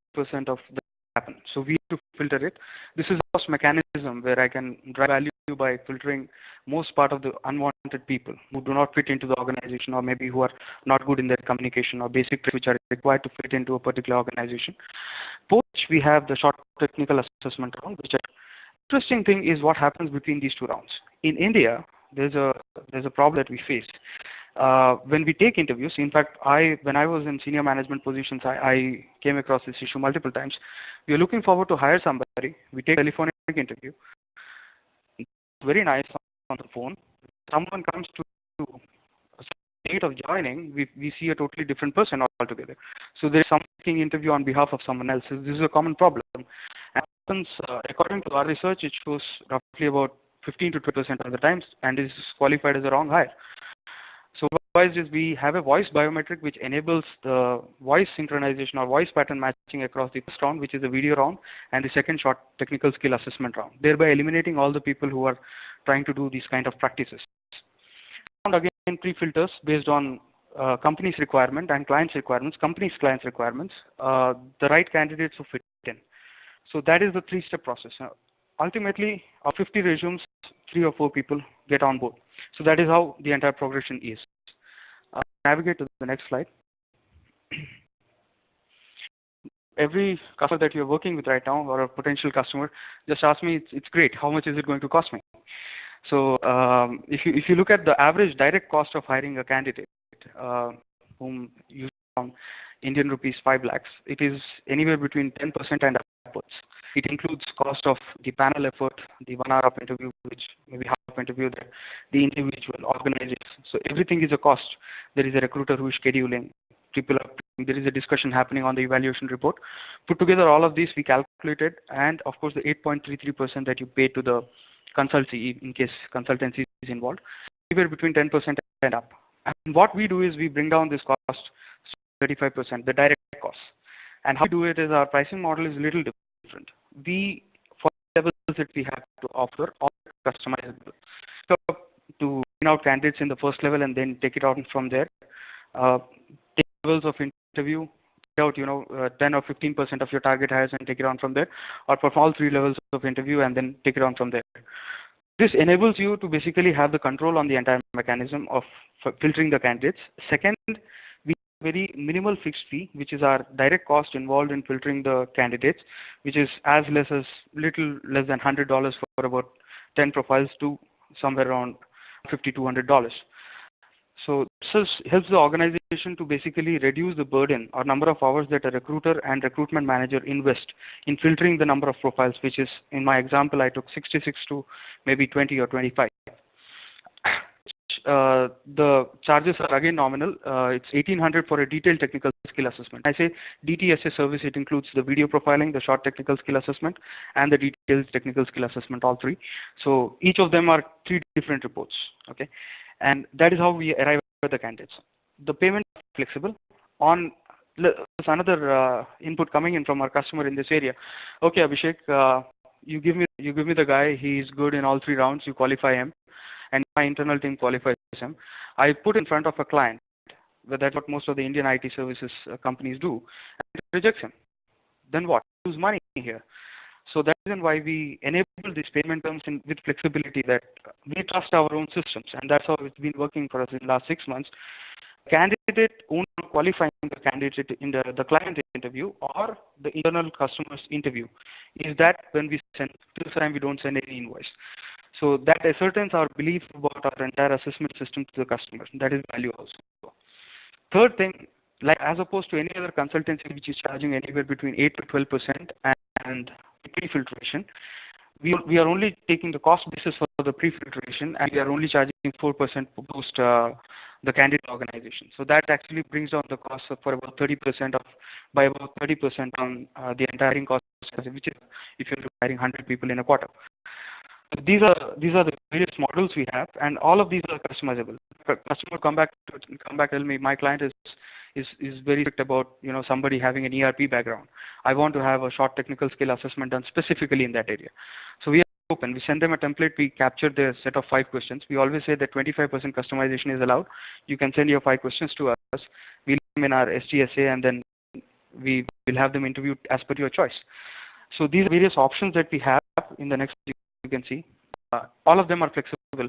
of the happen. So we have to filter it. This is a cost mechanism where I can drive value by filtering most part of the unwanted people who do not fit into the organization, or maybe who are not good in their communication or basic traits which are required to fit into a particular organization. Post, we have the short technical assessment round, which interesting thing is what happens between these two rounds. In India, there's a problem that we face. When we take interviews, in fact, when I was in senior management positions, I came across this issue multiple times. We are looking forward to hire somebody. We take a telephonic interview. It's very nice on the phone. Someone comes to a date of joining, we see a totally different person altogether. So there is some interview on behalf of someone else. This is a common problem. And happens, according to our research, it shows roughly about 15 to 20% of the times, and is qualified as a wrong hire. So otherwise, is we have a voice biometric which enables the voice synchronization or voice pattern matching across the first round, which is the video round, and the second short technical skill assessment round, thereby eliminating all the people who are trying to do these kind of practices. And again, pre-filters based on company's requirement and client's requirements, company's client's requirements, the right candidates who fit in. So that is the three-step process. Ultimately, of 50 resumes, 3 or 4 people get on board. So that is how the entire progression is. Navigate to the next slide. Every customer that you're working with right now, or a potential customer, just ask me, it's great, how much is it going to cost me? So if you look at the average direct cost of hiring a candidate, whom you from Indian rupees 5 lakhs, it is anywhere between 10% and upwards. It includes cost of the panel effort, the 1 hour of interview, which maybe half of interview that the individual organizes. So everything is a cost. There is a recruiter who is scheduling. There is a discussion happening on the evaluation report. Put together all of this, we calculated, and of course the 8.33% that you pay to the consultancy in case consultancy is involved, anywhere between 10% and up. And what we do is we bring down this cost to 35%, the direct cost. And how we do it is our pricing model is a little different. We, for levels that we have to offer, all customizable. So to bring out candidates in the first level and then take it out from there. Take levels of interview, out 10 or 15% of your target hires and take it on from there, or perform all 3 levels of interview and then take it on from there. This enables you to basically have the control on the entire mechanism of filtering the candidates. Second, we have very minimal fixed fee, which is our direct cost involved in filtering the candidates, which is as little less than $100 for about 10 profiles to somewhere around $50 to $100. So this helps the organization to basically reduce the burden or number of hours that a recruiter and recruitment manager invest in filtering the number of profiles, which is, in my example, I took 66 to maybe 20 or 25. The charges are again nominal. It's $1,800 for a detailed technical skill assessment. I say DTSA service, it includes the video profiling, the short technical skill assessment, and the detailed technical skill assessment, all 3. So each of them are 3 different reports. Okay. And that is how we arrive at the candidates. The payment is flexible. On there's another input coming in from our customer in this area. Okay, Abhishek, you give me the guy. He's good in all 3 rounds. You qualify him, and my internal team qualifies him. I put in front of a client. But that's what most of the Indian IT services companies do. And it rejects him. Then what? Lose money here. So that's the reason why we enable these payment terms with flexibility, that we trust our own systems, and that's how it's been working for us in the last 6 months. Candidate only qualifying the candidate in the client interview or the internal customer's interview is that when we send, till the time we don't send any invoice. So that ascertains our belief about our entire assessment system to the customers. That is value also. Third thing, like as opposed to any other consultancy which is charging anywhere between 8 to 12% and pre-filtration, we are only taking the cost basis for the pre-filtration, and we are only charging 4% post the candidate organization. So that actually brings down the cost for about 30% by about 30% on the entire cost, which is if you're hiring 100 people in a quarter. So these are the various models we have, and all of these are customizable. Customer come back tell me my client is very strict about somebody having an ERP background. I want to have a short technical skill assessment done specifically in that area. So we are open. We send them a template. We capture their set of 5 questions. We always say that 25% customization is allowed. You can send your 5 questions to us. We'll leave them in our SGSA, and then we will have them interviewed as per your choice. So these are various options that we have. In the next, you can see all of them are flexible,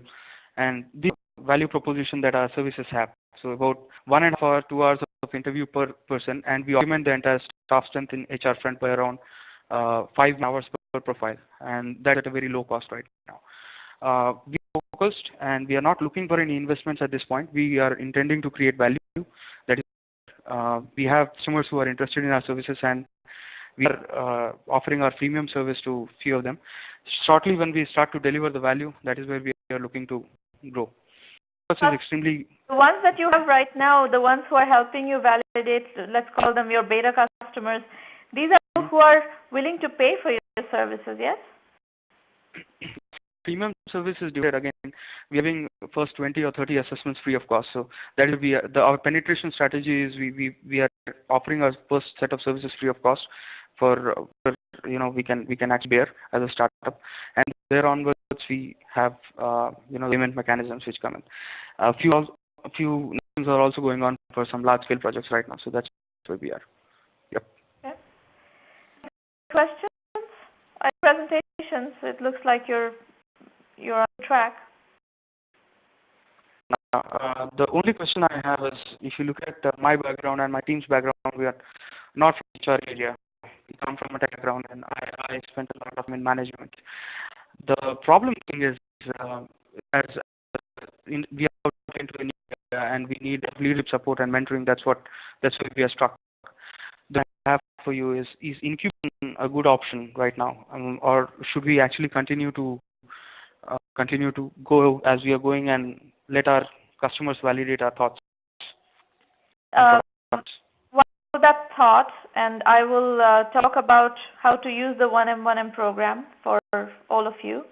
and the value proposition that our services have. So about 1.5 hours, 2 hours of interview per person, and we augment the entire staff strength in HR front by around 5 hours profile, and that's at a very low cost right now. We are focused, and we are not looking for any investments at this point. We are intending to create value. That is, we have customers who are interested in our services, and we are offering our premium service to few of them. Shortly, when we start to deliver the value, that is where we are looking to grow. This is extremely. The ones that you have right now, the ones who are helping you validate, let's call them your beta customers, these are people who are willing to pay for your services, yes? Premium service is divided again. We are having first 20 or 30 assessments free of cost. So that will be our penetration strategy is we are offering our first set of services free of cost for we can actually bear as a startup, and there onwards we have payment mechanisms which come in. A few things are also going on for some large scale projects right now. So that's where we are. Yep. Okay. Questions? Presentations. It looks like you're on track. The only question I have is, if you look at my background and my team's background, we are not from HR area. We come from a tech background, and I spent a lot of time in management. The problem thing is, we are into a new area and we need leadership support and mentoring. That's where we are stuck. The I have for you is incubation a good option right now, or should we actually continue to go as we are going and let our customers validate our thoughts? That thought, and I will talk about how to use the 1M program for all of you.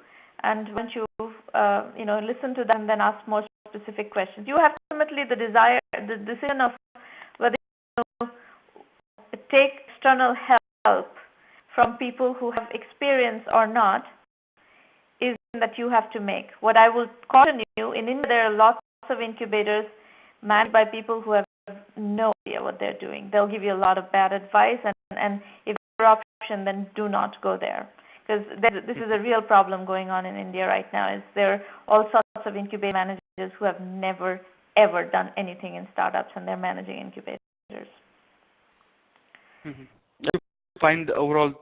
And once you listen to them, then ask more specific questions. You have ultimately the decision of whether you take external help from people who have experience or not is that you have to make. What I will caution you, in India there are lots of incubators managed by people who have no idea what they're doing. They'll give you a lot of bad advice, and if your option, then do not go there. Because this is a real problem going on in India right now. Is there are all sorts of incubator managers who have never ever done anything in startups, and they're managing incubators. Mm-hmm. You find the overall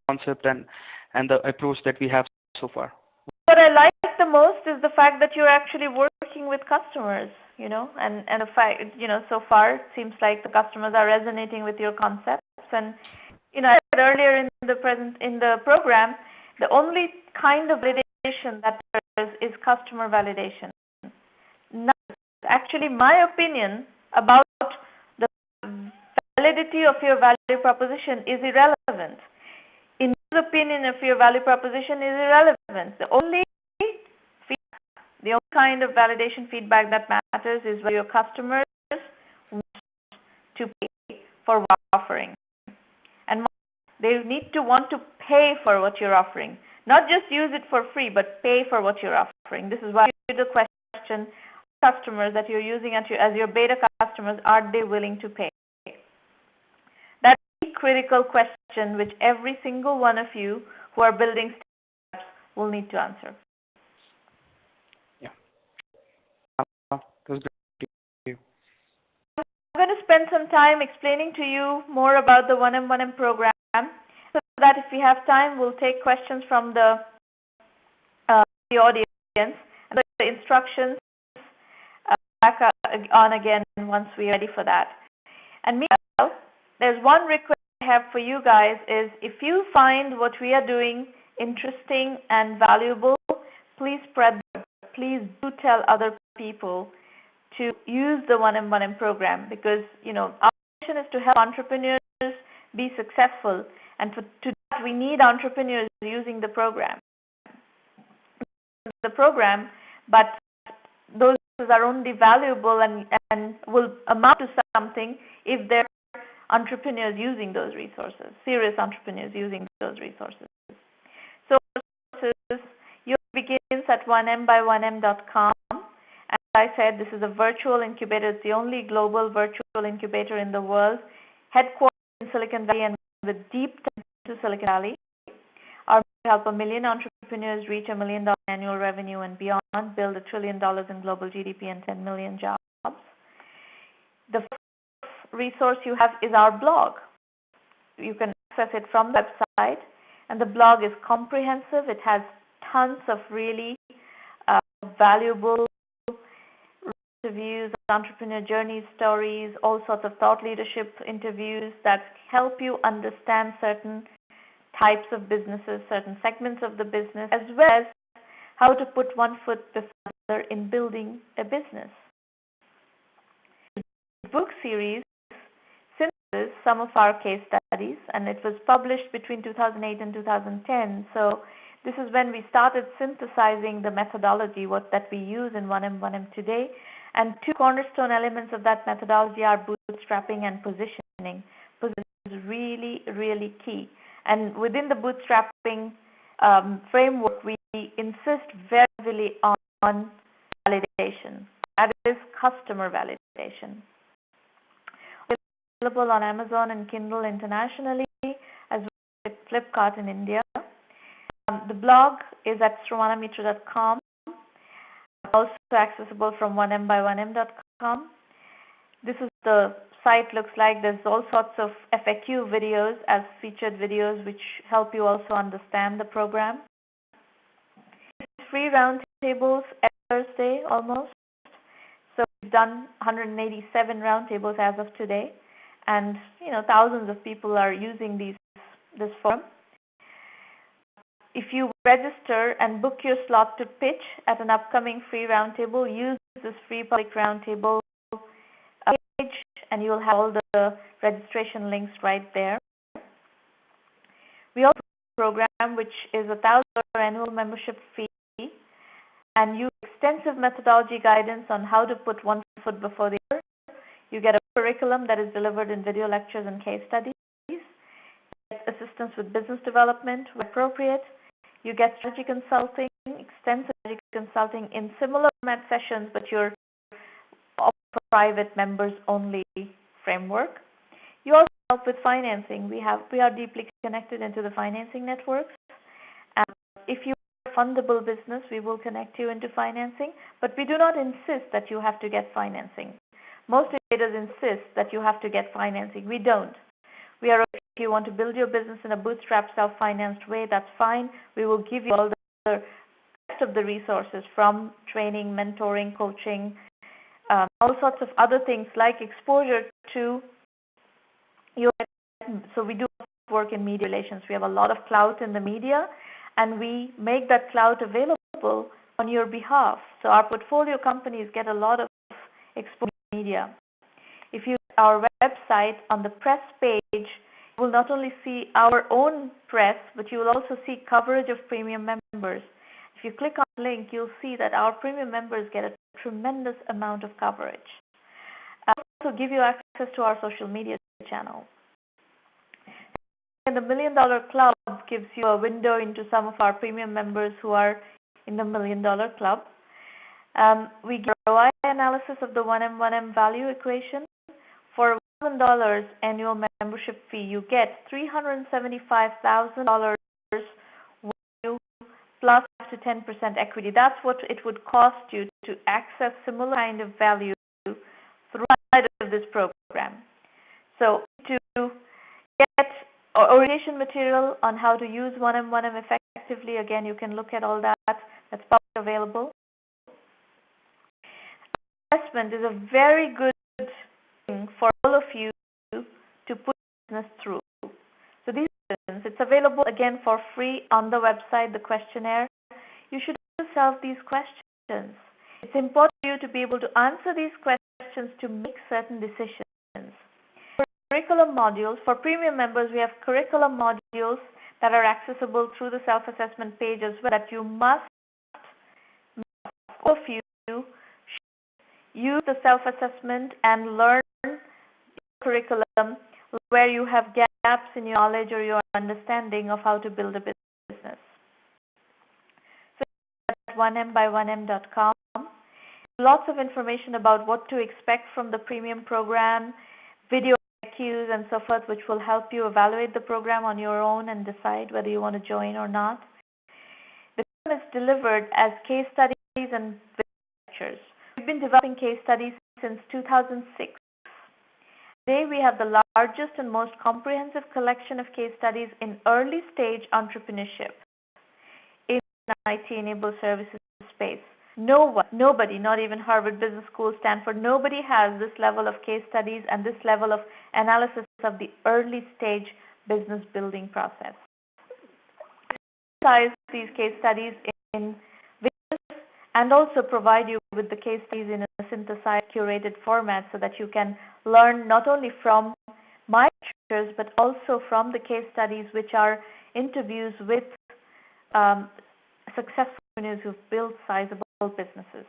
concept and the approach that we have so far. What I like the most is the fact that you're actually working with customers, and the fact, so far it seems like the customers are resonating with your concepts. And I said earlier in the program, the only kind of validation that there is customer validation. Now, actually, my opinion about the validity of your value proposition is irrelevant. In his opinion of your value proposition is irrelevant. The only kind of validation feedback that matters is where your customers want to pay for what you're offering. And they need to want to pay for what you're offering. Not just use it for free, but pay for what you're offering. This is why the question, customers that you're using as your beta customers, are they willing to pay? That's a critical question which every single one of you who are building startups will need to answer. I'm going to spend some time explaining to you more about the 1M program, so that if we have time, we'll take questions from the audience, and the instructions back on again once we're ready for that. And meanwhile, there's one request I have for you guys is, if you find what we are doing interesting and valuable, please spread them. Please do tell other people to use the 1M program, because our mission is to help entrepreneurs be successful, and to that we need entrepreneurs using the program. But those are only valuable and will amount to something if they're entrepreneurs using those resources, serious entrepreneurs using those resources. So your begins at 1m-by-1m.com. As I said, this is a virtual incubator. It's the only global virtual incubator in the world, headquartered in Silicon Valley and with deep ties to Silicon Valley. Our mission is to help 1 million entrepreneurs reach $1 million annual revenue and beyond, build $1 trillion in global GDP and 10 million jobs. The first resource you have is our blog. You can access it from the website, And the blog is comprehensive. It has tons of really valuable interviews, entrepreneur journey stories, all sorts of thought leadership interviews that help you understand certain types of businesses, certain segments of the business, as well as how to put one foot before the other in building a business. The book series synthesizes some of our case studies, and it was published between 2008 and 2010. So this is when we started synthesizing the methodology that we use in 1M, 1M today. And two cornerstone elements of that methodology are bootstrapping and positioning. Positioning is really, really key. And within the bootstrapping framework, we insist very heavily on validation. That is customer validation. It's available on Amazon and Kindle internationally, as well as Flipkart in India. The blog is at sramanamitra.com. Also accessible from 1mby1m.com. This is the site looks like. There's all sorts of FAQ videos as featured videos which help you also understand the program. Free roundtables every Thursday almost. So we've done 187 roundtables as of today, and thousands of people are using this forum. If you register and book your slot to pitch at an upcoming free roundtable, use this free public roundtable page, and you'll have all the registration links right there. We also have a program which is a $1,000 annual membership fee, and you get extensive methodology guidance on how to put one foot before the other. You get a curriculum that is delivered in video lectures and case studies. You get assistance with business development where appropriate. You get strategy consulting, extensive strategy consulting in similar format sessions, but you're private members only framework. You also help with financing. We are deeply connected into the financing networks. And if you are a fundable business, we will connect you into financing, but we do not insist that you have to get financing. Most innovators insist that you have to get financing. We don't. We are, if you want to build your business in a bootstrap, self-financed way, that's fine. We will give you all the rest of the resources from training, mentoring, coaching, all sorts of other things like exposure to your. So we do work in media relations. We have a lot of clout in the media, and we make that clout available on your behalf. So our portfolio companies get a lot of exposure in media. If you go to our website, on the press page, you will not only see our own press, but you will also see coverage of premium members. If you click on the link, you'll see that our premium members get a tremendous amount of coverage. I also give you access to our social media channel. And the $1 Million Club gives you a window into some of our premium members who are in the $1 Million Club. We give ROI analysis of the 1M, 1M value equation. For $1,000 annual membership fee, you get $375,000 value plus to 10% equity. That's what it would cost you to access similar kind of value through this program. So to get orientation material on how to use 1M, 1M effectively, again, you can look at all that. That's publicly available. Assessment is a very good thing for all of you to put business through. So these questions, it's available again for free on the website, the questionnaire. You should ask yourself these questions. It's important for you to be able to answer these questions to make certain decisions. For curriculum modules, for premium members, we have curriculum modules that are accessible through the self-assessment page as well, that you must, all of you, use the self-assessment and learn curriculum where you have gaps in your knowledge or your understanding of how to build a business. So at 1mby1m.com, lots of information about what to expect from the premium program, video cues and so forth, which will help you evaluate the program on your own and decide whether you want to join or not. The program is delivered as case studies and lectures. We've been developing case studies since 2006. Today, we have the largest and most comprehensive collection of case studies in early stage entrepreneurship in the IT-enabled services space. Nobody, not even Harvard Business School, Stanford, nobody has this level of case studies and this level of analysis of the early stage business building process. I these case studies in videos and also provide you with the case studies in a synthesized, curated format so that you can learn not only from my lectures but also from the case studies, which are interviews with successful entrepreneurs who've built sizable businesses.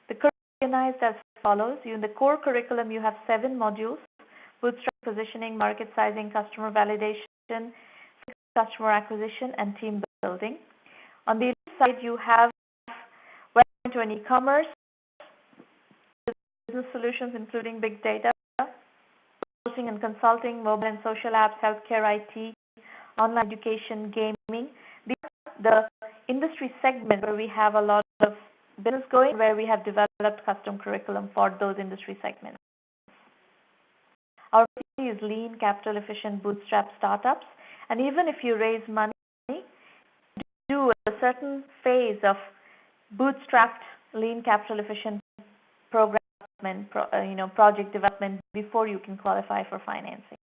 The curriculum is organized as follows. In the core curriculum, you have 7 modules: bootstrap, positioning, market sizing, customer validation, customer acquisition, and team building. On the other side, you have web and e-commerce, business solutions including big data, sourcing and consulting, mobile and social apps, healthcare, IT, online education, gaming. These are the industry segments where we have a lot of business going, where we have developed custom curriculum for those industry segments. Our policy is lean, capital efficient, bootstrap startups. And even if you raise money, do a certain phase of bootstrapped, lean, capital efficient program development, project development before you can qualify for financing.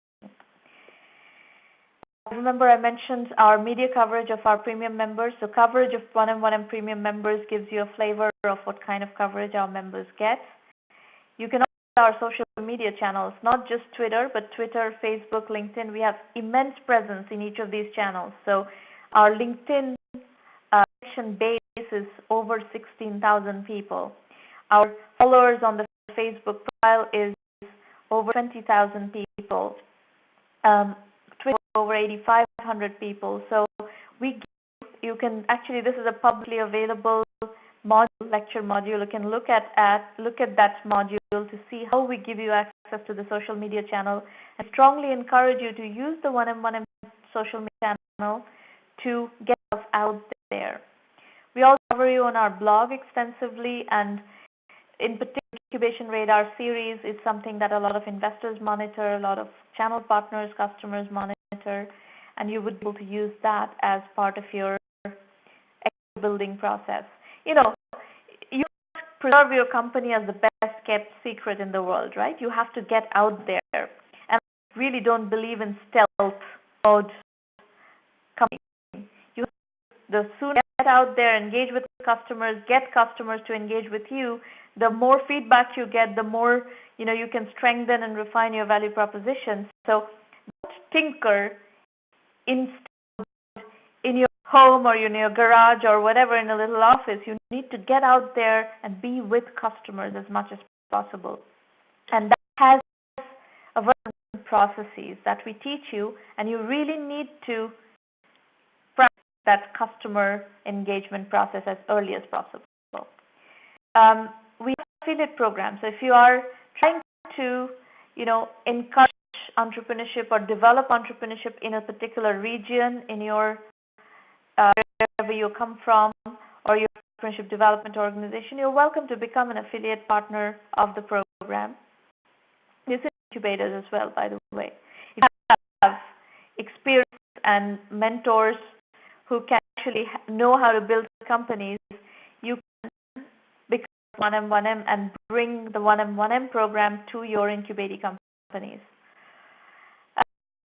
Remember, I mentioned our media coverage of our premium members. So coverage of 1M1M premium members gives you a flavor of what kind of coverage our members get. You can also our social media channels, not just Twitter, but Twitter, Facebook, LinkedIn. We have immense presence in each of these channels. So our LinkedIn section base is over 16,000 people. Our followers on the Facebook profile is over 20,000 people. Twitter over 8,500 people. So you can actually, this is a publicly available lecture module. You can look at that module to see how we give you access to the social media channel. I strongly encourage you to use the 1M1M social media channel to get us out there. We also cover you on our blog extensively, and in particular, Incubation Radar series is something that a lot of investors monitor, a lot of channel partners, customers monitor, and you would be able to use that as part of your building process. You preserve your company as the best kept secret in the world, right? You have to get out there. And I really don't believe in stealth mode company. The sooner you get out there, engage with customers, get customers to engage with you, the more feedback you get, the more you can strengthen and refine your value proposition. So don't tinker in your home or in your garage or whatever in a little office. You need to get out there and be with customers as much as possible. And that has a variety of processes that we teach you, and you really need to practice that customer engagement process as early as possible. We have affiliate programs. So if you are trying to, encourage entrepreneurship or develop entrepreneurship in a particular region in your wherever you come from, or your entrepreneurship development organization, you're welcome to become an affiliate partner of the program. This is incubators as well, by the way. If you have experience and mentors who can actually know how to build companies, you can become 1M1M and bring the 1M1M program to your incubating companies.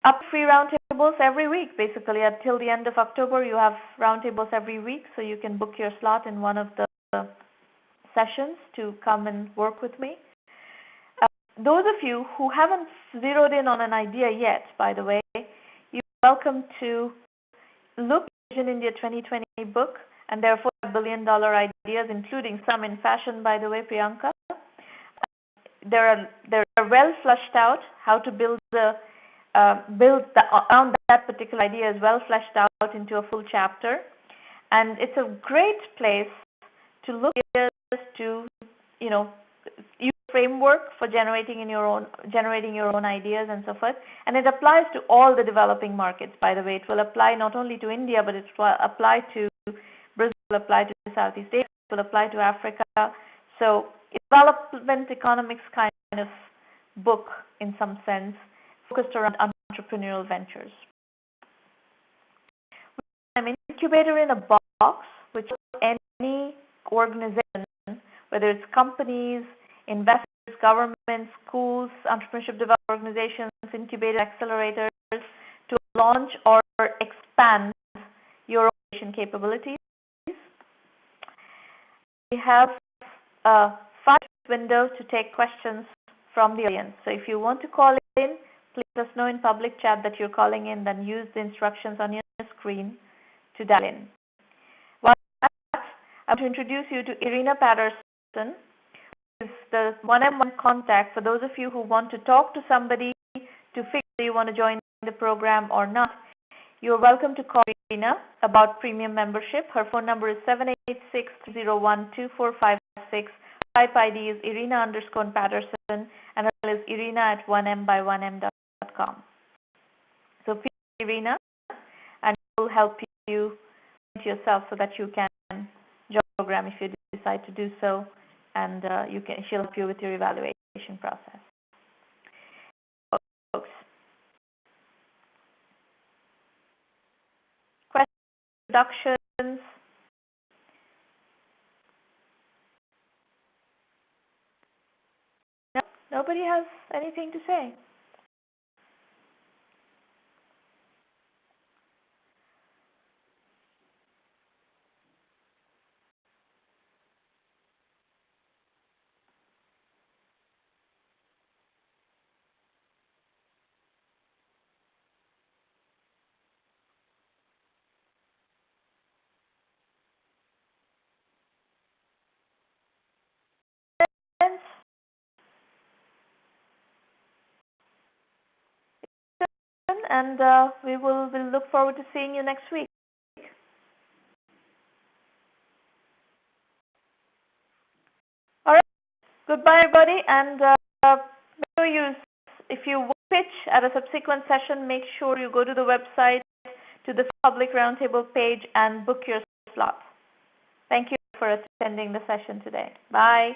Up free roundtables every week, basically. Until the end of October, you have roundtables every week, so you can book your slot in one of the sessions to come and work with me. Those of you who haven't zeroed in on an idea yet, by the way, you're welcome to look at Vision India 2020 book, and there are $4 billion ideas, including some in fashion, by the way, Priyanka. They're well fleshed out. How to build around that particular idea is well fleshed out into a full chapter, and it's a great place to look at to use framework for generating your own ideas and so forth. And it applies to all the developing markets, by the way. It will apply not only to India, but it will apply to Brazil, will apply to Southeast Asia, it will apply to Africa. So development economics kind of book in some sense, focused around entrepreneurial ventures. I'm an incubator in a box, which any organization, whether it's companies, investors, governments, schools, entrepreneurship development organizations, incubator accelerators, to launch or expand your organization capabilities. We have a 5-minute window to take questions from the audience. So if you want to call in, please let us know in public chat that you're calling in, then use the instructions on your screen to dial in. While that, I want to introduce you to Irina Patterson, who is the one-on-one contact for those of you who want to talk to somebody to figure out if you want to join the program or not. You're welcome to call Irina about premium membership. Her phone number is 786-301-2456. Skype ID is Irina_Patterson, and her email is irina@1mby1m.com. So please, Irina, and we'll help you yourself so that you can join the program if you decide to do so, and she'll help you with your evaluation process. Folks. Questions, introductions? No, nobody has anything to say. And we'll look forward to seeing you next week. All right. Goodbye, everybody. And make sure if you pitch at a subsequent session, make sure you go to the website, to the public roundtable page, and book your slot. Thank you for attending the session today. Bye.